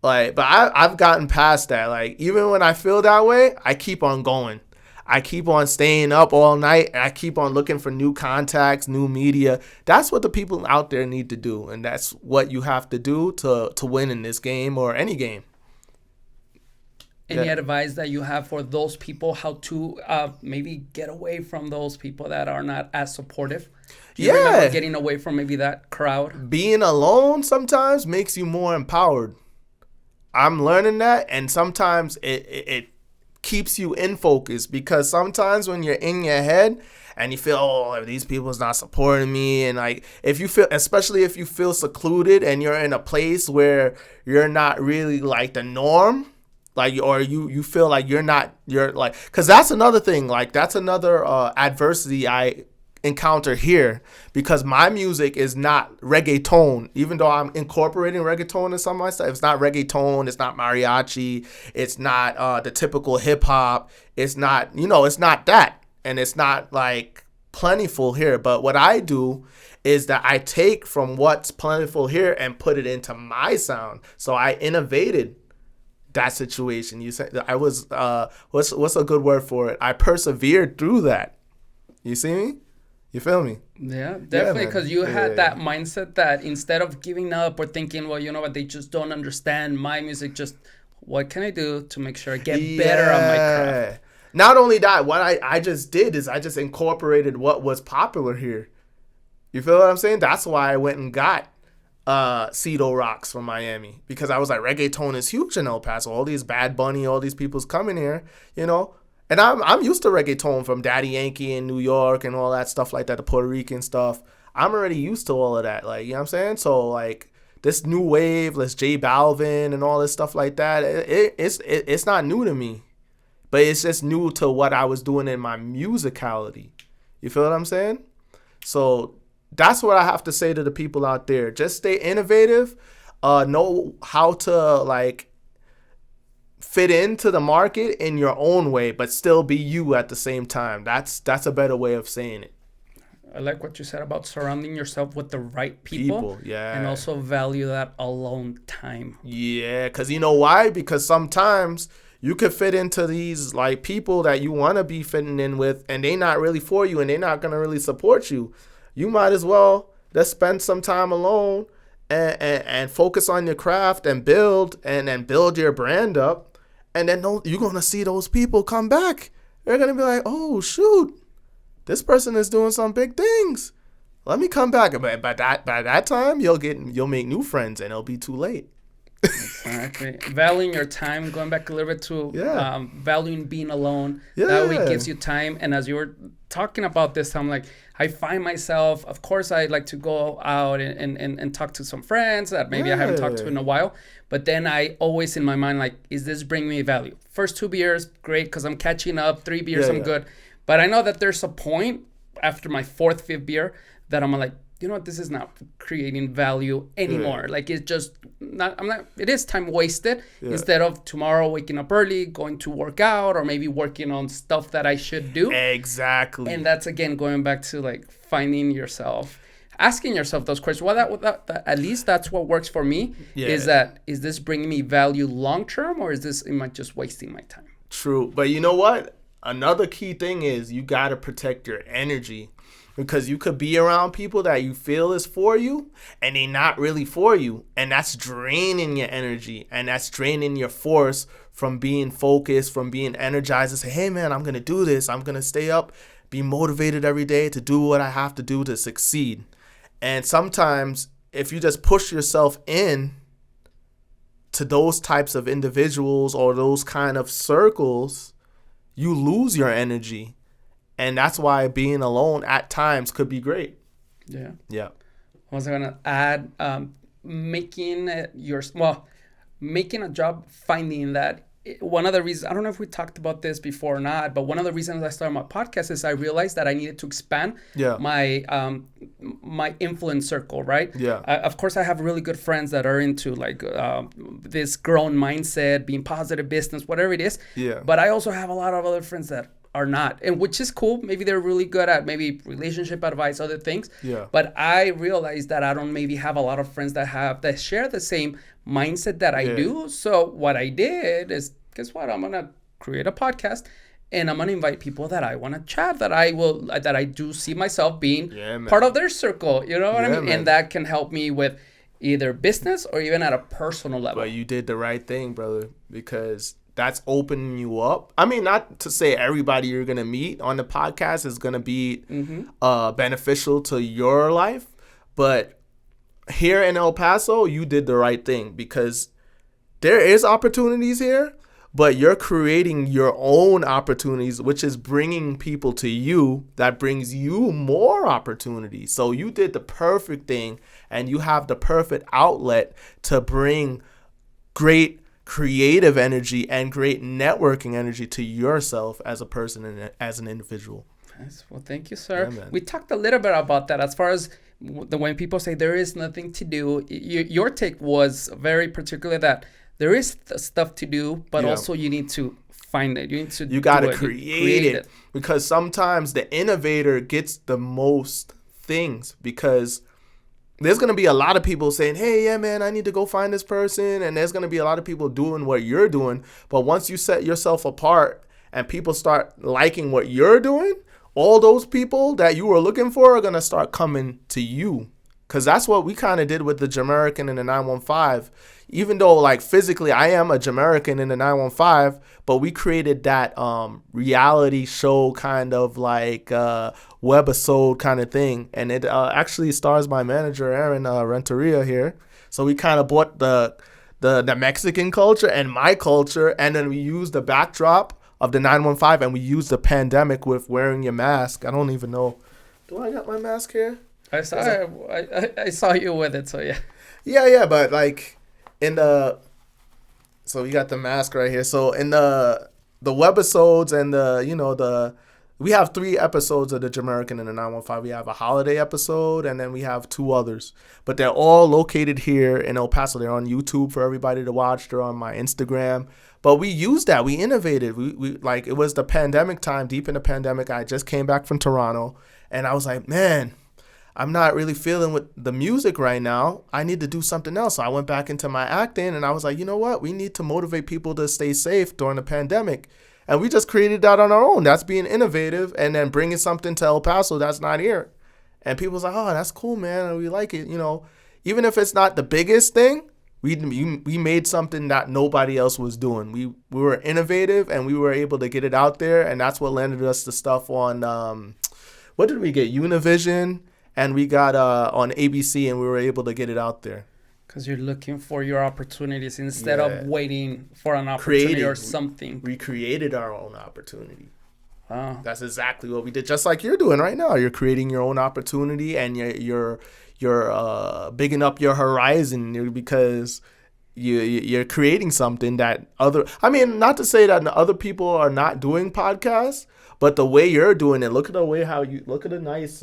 But I've gotten past that. Even when I feel that way, I keep on going. I keep on staying up all night, and I keep on looking for new contacts, new media. That's what the people out there need to do, and that's what you have to do to win in this game or any game. Any advice that you have for those people, how to maybe get away from those people that are not as supportive? Do you remember getting away from maybe that crowd? Being alone sometimes makes you more empowered. I'm learning that, and sometimes it keeps you in focus, because sometimes when you're in your head and you feel, oh, these people's not supporting me, and like if you feel, especially if you feel secluded and you're in a place where you're not really like the norm, like, or you feel like you're like, because that's another thing, like that's another adversity I encounter here, because my music is not reggaeton. Even though I'm incorporating reggaeton in some of my stuff, it's not reggaeton, it's not mariachi, it's not the typical hip-hop, it's not, it's not that, and it's not like plentiful here. But what I do is that I take from what's plentiful here and put it into my sound. So I innovated that situation. You said I was what's a good word for it? I persevered through that. You see me? You feel me? Yeah, definitely, because you had that mindset that instead of giving up or thinking, well, you know what, they just don't understand my music, just what can I do to make sure I get better on my craft? Not only that, what I just did is I just incorporated what was popular here. You feel what I'm saying? That's why I went and got Cedo Rocks from Miami, because I was like, reggaeton is huge in El Paso. All these Bad Bunny, all these people's coming here, And I'm used to reggaeton from Daddy Yankee in New York and all that stuff like that, the Puerto Rican stuff. I'm already used to all of that, like, you know what I'm saying? So, like, this new wave, let's J Balvin and all this stuff like that, it's not new to me. But it's just new to what I was doing in my musicality. You feel what I'm saying? So that's what I have to say to the people out there. Just stay innovative. Know how to, like, fit into the market in your own way, but still be you at the same time. That's a better way of saying it. I like what you said about surrounding yourself with the right people. Yeah. And also value that alone time. Yeah, because you know why? Because sometimes you could fit into these, like, people that you want to be fitting in with, and they not really for you, and they're not going to really support you. You might as well just spend some time alone and focus on your craft and build your brand up. And then you're going to see those people come back. They're going to be like, oh, shoot, this person is doing some big things. Let me come back. But by that time, you'll make new friends, and it'll be too late. Exactly. Valuing your time, going back a little bit to valuing being alone. Yeah. That way it gives you time. And as you were talking about this, I'm like, I find myself, of course, I like to go out and talk to some friends that maybe I haven't talked to in a while. But then I always in my mind, like, is this bringing me value? First 2 beers, great, because I'm catching up. 3 beers, I'm good. But I know that there's a point after my 4th, 5th beer that I'm like, you know what, this is not creating value anymore. Like, it's just it is time wasted instead of tomorrow waking up early, going to work out, or maybe working on stuff that I should do. Exactly. And that's, again, going back to, like, finding yourself, asking yourself those questions. Well, that at least that's what works for me. Is this bringing me value long term, or am I just wasting my time? True. But you know what? Another key thing is you got to protect your energy. Because you could be around people that you feel is for you, and they not really for you. And that's draining your energy, and that's draining your force from being focused, from being energized, and say, hey, man, I'm going to do this. I'm going to stay up, be motivated every day to do what I have to do to succeed. And sometimes if you just push yourself in to those types of individuals or those kind of circles, you lose your energy. And that's why being alone at times could be great. Yeah. Yeah. I was going to add making a job, finding that one of the reasons, I don't know if we talked about this before or not, but one of the reasons I started my podcast is I realized that I needed to expand my my influence circle, right? Yeah. Of course, I have really good friends that are into like this growth mindset, being positive business, whatever it is. Yeah. But I also have a lot of other friends that are not, and which is cool. Maybe they're really good at maybe relationship advice, other things. Yeah. But I realized that I don't maybe have a lot of friends that share the same mindset that I do. So what I did is, guess what? I'm gonna create a podcast, and I'm gonna invite people that I want to chat, that I do see myself being part of their circle. You know what I mean? Man. And that can help me with either business or even at a personal level. But you did the right thing, brother, because that's opening you up. I mean, not to say everybody you're going to meet on the podcast is going to be beneficial to your life, but here in El Paso, you did the right thing because there is opportunities here, but you're creating your own opportunities, which is bringing people to you that brings you more opportunities. So you did the perfect thing, and you have the perfect outlet to bring great creative energy and great networking energy to yourself as a person and as an individual. Nice. Well, thank you, sir. Yeah, we talked a little bit about that as far as when people say there is nothing to do. Your take was very particular that there is stuff to do, but also you need to find it. You got to create it because sometimes the innovator gets the most things because there's going to be a lot of people saying, hey, yeah, man, I need to go find this person. And there's going to be a lot of people doing what you're doing. But once you set yourself apart and people start liking what you're doing, all those people that you were looking for are going to start coming to you. Because that's what we kind of did with the Jamaican and the 915. Even though, like, physically I am a Jamaican in the 915, but we created that reality show kind of like webisode kind of thing. And it actually stars my manager, Aaron Renteria here. So we kind of brought the Mexican culture and my culture, and then we used the backdrop of the 915, and we used the pandemic with wearing your mask. I don't even know. Do I got my mask here? I saw you with it, so yeah. Yeah, but like so we got the mask right here. So in the webisodes and we have 3 episodes of the Jamaican and the 915. We have a holiday episode, and then we have 2 others. But they're all located here in El Paso. They're on YouTube for everybody to watch. They're on my Instagram. But we used that. We innovated. We like, it was the pandemic time, deep in the pandemic. I just came back from Toronto, and I was like, man, I'm not really feeling with the music right now. I need to do something else. So I went back into my acting, and I was like, you know what? We need to motivate people to stay safe during the pandemic. And we just created that on our own. That's being innovative and then bringing something to El Paso that's not here. And people was like, oh, that's cool, man. And we like it. Even if it's not the biggest thing, we made something that nobody else was doing. We were innovative, and we were able to get it out there. And that's what landed us the stuff on, what did we get? Univision. And we got on ABC, and we were able to get it out there. Because you're looking for your opportunities instead of waiting for an opportunity or something. We created our own opportunity. Wow. That's exactly what we did. Just like you're doing right now. You're creating your own opportunity, and you're bigging up your horizon because you're creating something that not to say that other people are not doing podcasts, but the way you're doing it, look at the nice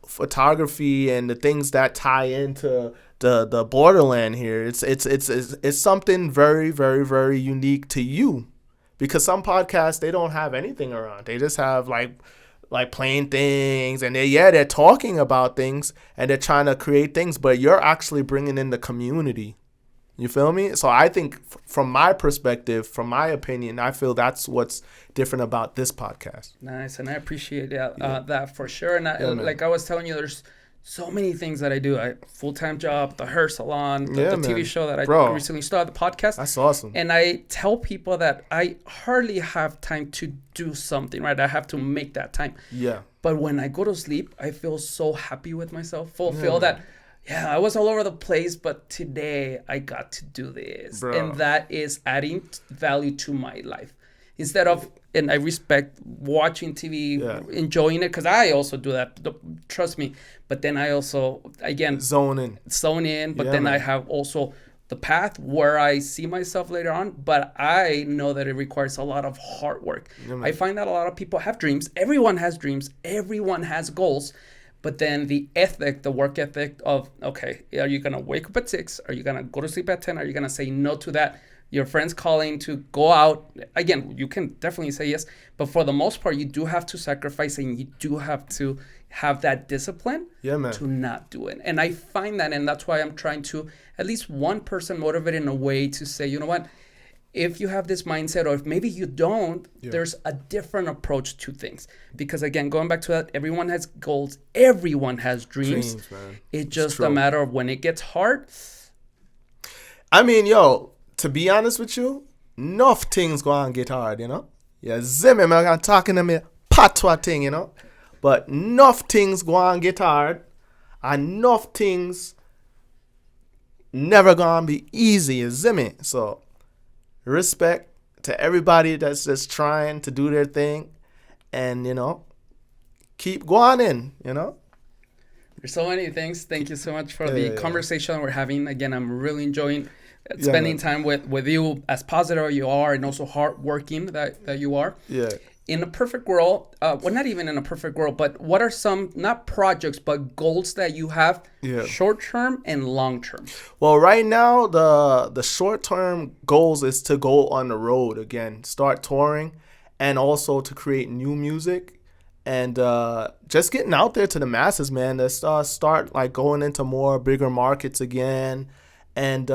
photography and the things that tie into the borderland here. It's something very, very, very unique to you, because some podcasts, they don't have anything around. They just have like playing things, and they're talking about things, and they're trying to create things, but you're actually bringing in the community. You feel me? So I think from my perspective, from my opinion, I feel that's what's different about this podcast. Nice. And I appreciate that for sure. And like I was telling you, there's so many things that I do. Full-time job, the hair salon, the TV show that I recently started, the podcast. That's awesome. And I tell people that I hardly have time to do something, right? I have to make that time. Yeah. But when I go to sleep, I feel so happy with myself, fulfilled that, I was all over the place, but today I got to do this. Bro. And that is adding value to my life. Instead of, and I respect watching TV, enjoying it, because I also do that, trust me. But then I also, again, zone in. But then I have also the path where I see myself later on. But I know that it requires a lot of hard work. I find that a lot of people have dreams. Everyone has dreams. Everyone has goals. But then the work ethic of, okay, are you going to wake up at 6? Are you going to go to sleep at 10? Are you going to say no to that? Your friend's calling to go out. Again, you can definitely say yes. But for the most part, you do have to sacrifice, and you do have to have that discipline to not do it. And I find that, and that's why I'm trying to at least one person motivate in a way to say, you know what? If you have this mindset, or if maybe you don't, there's a different approach to things. Because again, going back to that, everyone has goals. Everyone has dreams. Man. It's just a matter of when it gets hard. I mean, to be honest with you, enough things go and get hard, you know. Yeah, zimmy, man, I'm talking to me patois thing, you know. But enough things go and get hard. Enough things never gonna be easy, you see me? So, respect to everybody that's just trying to do their thing. And, you know, keep going in, you know. There's so many things. Thank you so much for the conversation we're having. Again, I'm really enjoying spending time with you, as positive as you are and also hardworking that you are. Yeah. In a perfect world, well, not even in a perfect world, but what are some, not projects, but goals that you have short term and long term? Well, right now, the short term goals is to go on the road again, start touring, and also to create new music. And just getting out there to the masses, man. Let's start like going into more bigger markets again, and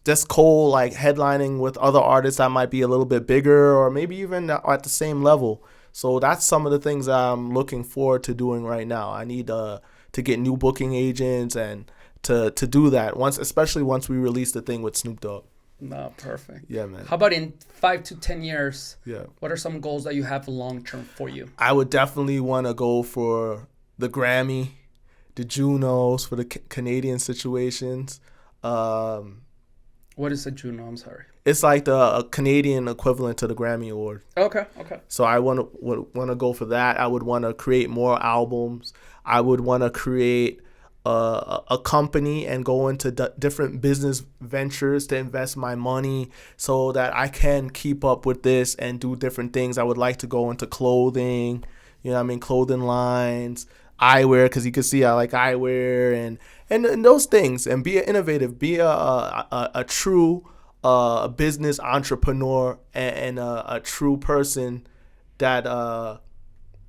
just like headlining with other artists that might be a little bit bigger or maybe even at the same level. So that's some of the things I'm looking forward to doing right now. I need to get new booking agents and to do that especially once we release the thing with Snoop Dogg. No, perfect. Yeah, man. How about in 5 to 10 years? Yeah. What are some goals that you have long term for you? I would definitely want to go for the Grammy, the Junos for the Canadian situations. What is a Juno? I'm sorry. It's like the Canadian equivalent to the Grammy Award. Okay. So I want to go for that. I would want to create more albums. I would want to create a company and go into different business ventures to invest my money so that I can keep up with this and do different things. I would like to go into clothing, you know what I mean, clothing lines, eyewear, because you can see I like eyewear and those things, and be innovative, be a true business entrepreneur and a true person that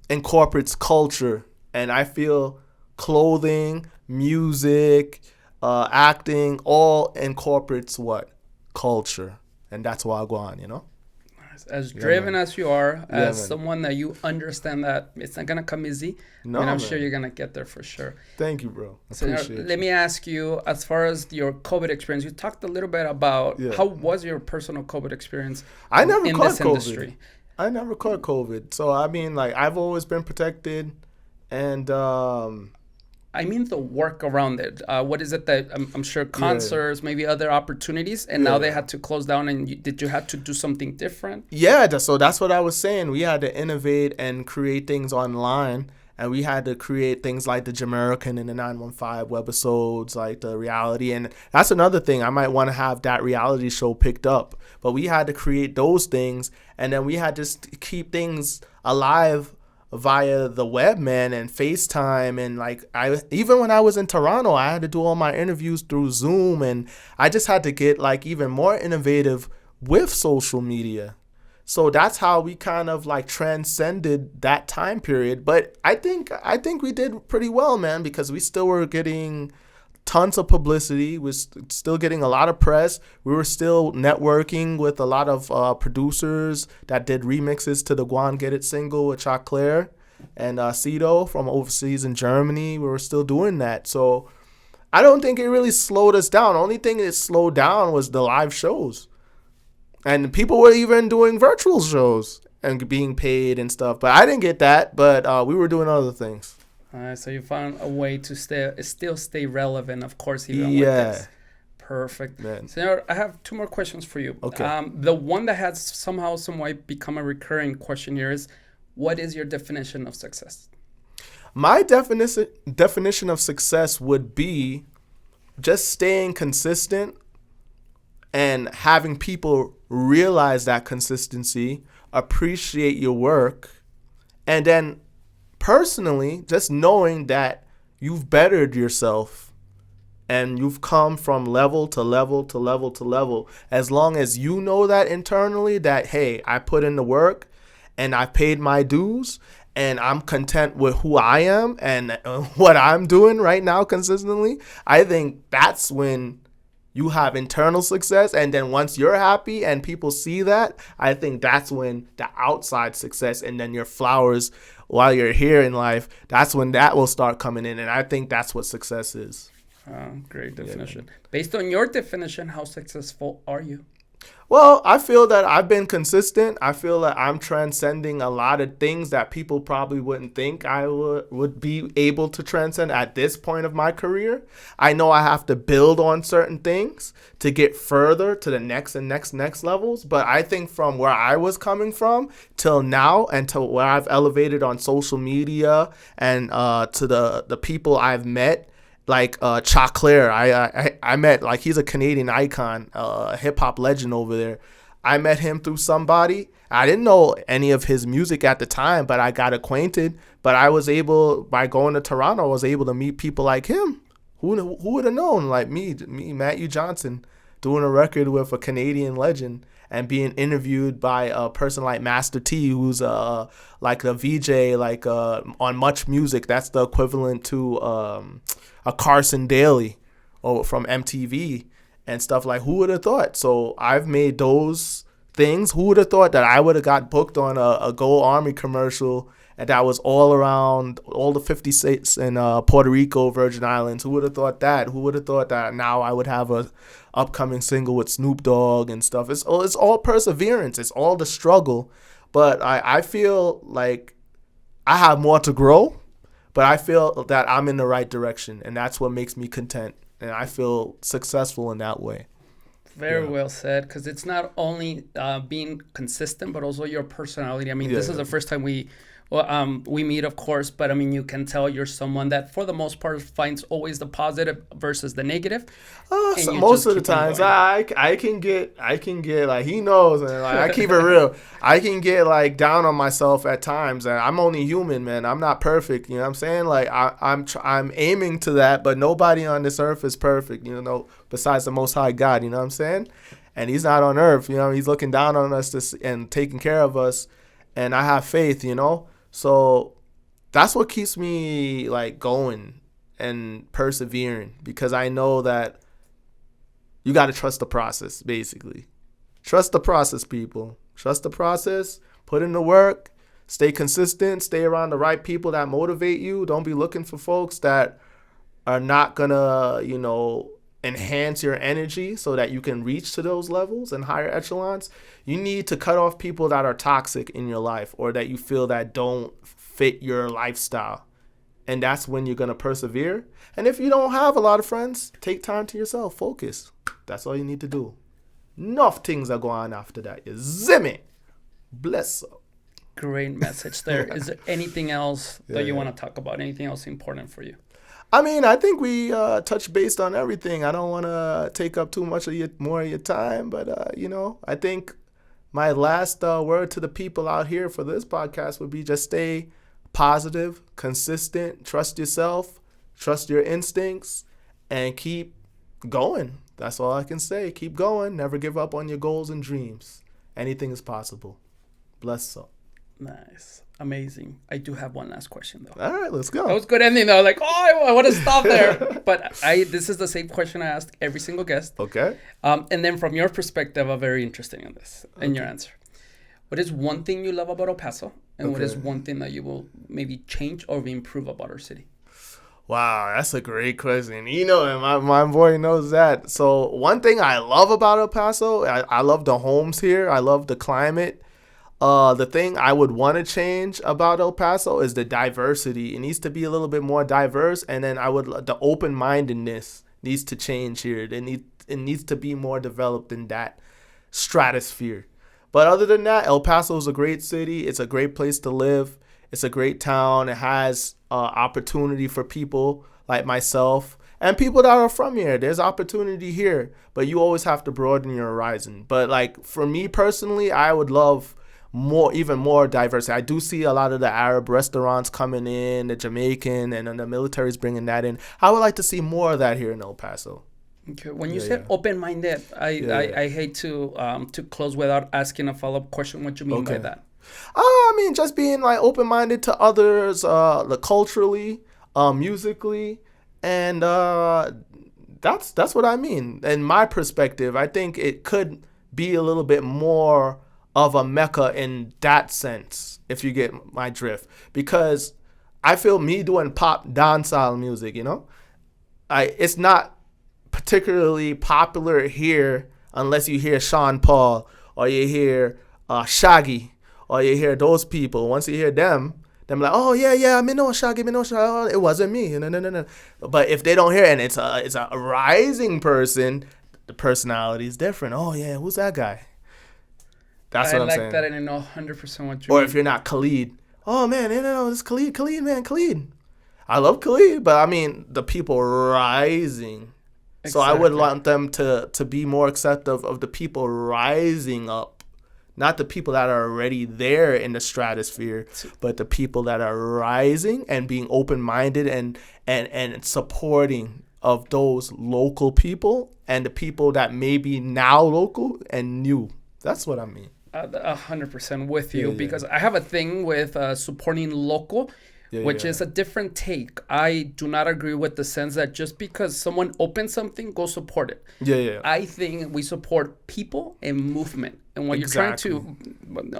incorporates culture. And I feel clothing, music, acting, all incorporates what? Culture. And that's why I go on, you know? As driven as you are, as someone that you understand that it's not going to come easy, and I'm sure you're going to get there for sure. Thank you, bro. Let me ask you, as far as your COVID experience, you talked a little bit about how was your personal COVID experience in this industry? I never caught COVID. So, I mean, like, I've always been protected. And I mean the work around it. What is it that I'm sure concerts, maybe other opportunities, and now they had to close down. And did you have to do something different? Yeah, so that's what I was saying. We had to innovate and create things online, and we had to create things like the Jamaican and the 915 webisodes, like the reality. And that's another thing. I might want to have that reality show picked up, but we had to create those things, and then we had to keep things alive via the web, man, and FaceTime. And like, even when I was in Toronto, I had to do all my interviews through Zoom, and I just had to get like even more innovative with social media. So that's how we kind of like transcended that time period. But I think we did pretty well, man, because we still were getting tons of publicity. We're still getting a lot of press. We were still networking with a lot of producers that did remixes to the Go On Get It single with Chaclair and Cito from overseas in Germany. We were still doing that. So I don't think it really slowed us down. The only thing that slowed down was the live shows. And people were even doing virtual shows and being paid and stuff. But I didn't get that. But we were doing other things. So you found a way to still stay relevant, of course, even with this. Perfect. Man. Senor, I have 2 more questions for you. Okay. The one that has somehow, some way become a recurring question here is, what is your definition of success? My definition of success would be just staying consistent and having people realize that consistency, appreciate your work, and then personally, just knowing that you've bettered yourself and you've come from level to level to level to level. As long as you know that internally that, hey, I put in the work and I paid my dues and I'm content with who I am and what I'm doing right now consistently, I think that's when you have internal success. And then once you're happy and people see that, I think that's when the outside success and then your flowers while you're here in life, that's when that will start coming in. And I think that's what success is. Great definition. Based on your definition, how successful are you? Well, I feel that I've been consistent. I feel that I'm transcending a lot of things that people probably wouldn't think I would be able to transcend at this point of my career. I know I have to build on certain things to get further to the next and next levels. But I think from where I was coming from till now and to where I've elevated on social media and to the people I've met, like Choclair, I met, like, he's a Canadian icon, a hip hop legend over there. I met him through somebody. I didn't know any of his music at the time, but I got acquainted. But I was able, by going to Toronto, I was able to meet people like him. Who would have known? Like me, Matthew Johnson, doing a record with a Canadian legend and being interviewed by a person like Master T, who's like a VJ, like on Much Music. That's the equivalent to a Carson Daly or from MTV and stuff. Like, who would have thought? So I've made those things. Who would have thought that I would have got booked on a Go Army commercial and that was all around all the 50 states in Puerto Rico, Virgin Islands? Who would have thought that? Who would have thought that now I would have a upcoming single with Snoop Dogg and stuff? It's all perseverance. It's all the struggle. But I feel like I have more to grow, but I feel that I'm in the right direction, and that's what makes me content. And I feel successful in that way. Very well said, because it's not only being consistent, but also your personality. I mean, this is the first time we meet, of course, but I mean, you can tell you're someone that, for the most part, finds always the positive versus the negative. So most of the times, I can get like, he knows, and like, I keep it real. I can get like down on myself at times, and I'm only human, man. I'm not perfect. You know what I'm saying? Like, I'm aiming to that, but nobody on this earth is perfect. You know, besides the Most High God. You know what I'm saying? And He's not on earth. You know, He's looking down on us and taking care of us. And I have faith. You know. So that's what keeps me like going and persevering, because I know that you got to trust the process, basically. Trust the process, people. Trust the process. Put in the work. Stay consistent. Stay around the right people that motivate you. Don't be looking for folks that are not going to, you know, enhance your energy so that you can reach to those levels and higher echelons. You need to cut off people that are toxic in your life or that you feel that don't fit your lifestyle. And that's when you're going to persevere. And if you don't have a lot of friends, take time to yourself. Focus. That's all you need to do. Enough things are going on after that. You zimmy. Bless up. Great message there. Is there anything else that you want to talk about? Anything else important for you? I mean, I think we touched based on everything. I don't want to take up too much of more of your time, but, you know, I think my last word to the people out here for this podcast would be just stay positive, consistent, trust yourself, trust your instincts, and keep going. That's all I can say. Keep going. Never give up on your goals and dreams. Anything is possible. Bless up. Nice. Amazing. I do have one last question, though. All right, let's go. That was good ending, though. Like, I want to stop there. But this is the same question I ask every single guest. Okay. And then from your perspective, I'm very interested in this, in your answer. What is one thing you love about El Paso? And what is one thing that you will maybe change or improve about our city? Wow, that's a great question. You know, my boy knows that. So one thing I love about El Paso, I love the homes here. I love the climate. The thing I would want to change about El Paso is the diversity. It needs to be a little bit more diverse, and then the open-mindedness needs to change here. It needs to be more developed in that stratosphere. But other than that, El Paso is a great city. It's a great place to live. It's a great town. It has opportunity for people like myself and people that are from here. There's opportunity here, but you always have to broaden your horizon. But like for me personally, I would love even more diversity. I do see a lot of the Arab restaurants coming in, the Jamaican, and then the military's bringing that in. I would like to see more of that here in El Paso. Okay. When you said open-minded, I hate to close without asking a follow-up question. What do you mean by that? I mean, just being like open-minded to others, culturally, musically, and that's what I mean. In my perspective, I think it could be a little bit more of a mecca in that sense, if you get my drift. Because I feel me doing pop dancehall music, you know, it's not particularly popular here unless you hear Sean Paul or you hear Shaggy or you hear those people. Once you hear them like, oh yeah, me know Shaggy, oh, it wasn't me. No. But if they don't hear it and it's a rising person, the personality is different. Oh yeah, who's that guy? That's what I'm saying. I like that, and I know 100% what you mean. Or if you're not Khalid, oh man, it's Khalid, man, Khalid. I love Khalid, but I mean the people rising. Exactly. So I would want them to be more accepting of the people rising up, not the people that are already there in the stratosphere, but the people that are rising and being open-minded and supporting of those local people and the people that may be now local and new. That's what I mean. 100% with you, because I have a thing with supporting local, which is a different take. I do not agree with the sense that just because someone opens something, go support it. I think we support people and movement. And when you're trying to,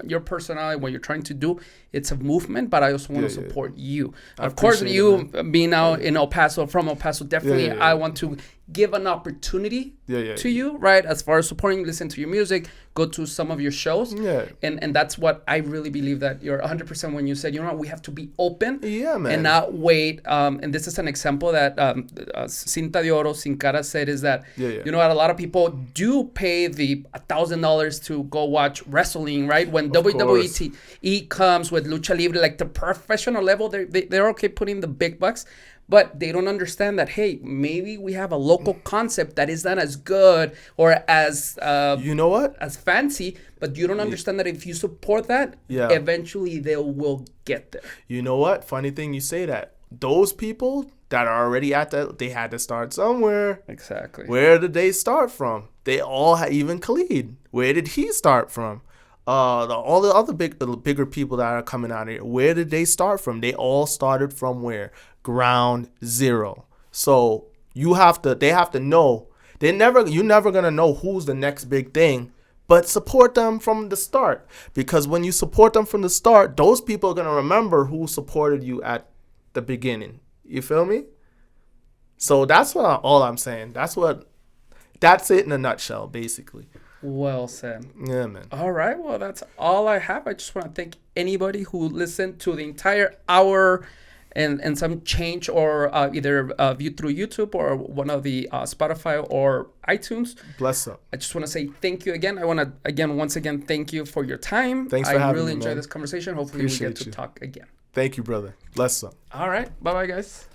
your personality, what you're trying to do, it's a movement, but I also want to support you. Of course, you being out in El Paso, from El Paso, definitely I want to give an opportunity to you, right? As far as supporting, listen to your music, go to some of your shows. And that's what I really believe, that you're 100% when you said, you know what, we have to be open and not wait. And this is an example that Cinta de Oro, Sin Cara said, is that, you know what, a lot of people do pay the $1,000 to go watch wrestling, right? When WWE comes with Lucha Libre, like the professional level, they're okay putting the big bucks. But they don't understand that, hey, maybe we have a local concept that is not as good or as you know what, as fancy, but you don't understand that if you support that, eventually they will get there. You know what? Funny thing you say that. Those people that are already at that, they had to start somewhere. Exactly. Where did they start from? They all had, even Khalid. Where did he start from? All the other bigger people that are coming out here, where did they start from? They all started from where? Ground zero. So they have to know. You're never gonna know who's the next big thing, but support them from the start. Because when you support them from the start, those people are gonna remember who supported you at the beginning. You feel me? So that's all I'm saying. That's it in a nutshell, basically. Well said. Yeah, man. All right. Well, that's all I have. I just want to thank anybody who listened to the entire hour and some change, or either viewed through YouTube or one of the Spotify or iTunes. Bless up. I just want to say thank you again. I want to, once again, thank you for your time. Thanks for having me, I really enjoyed this conversation. Hopefully we get to talk again. Thank you, brother. Bless up. All right. Bye-bye, guys.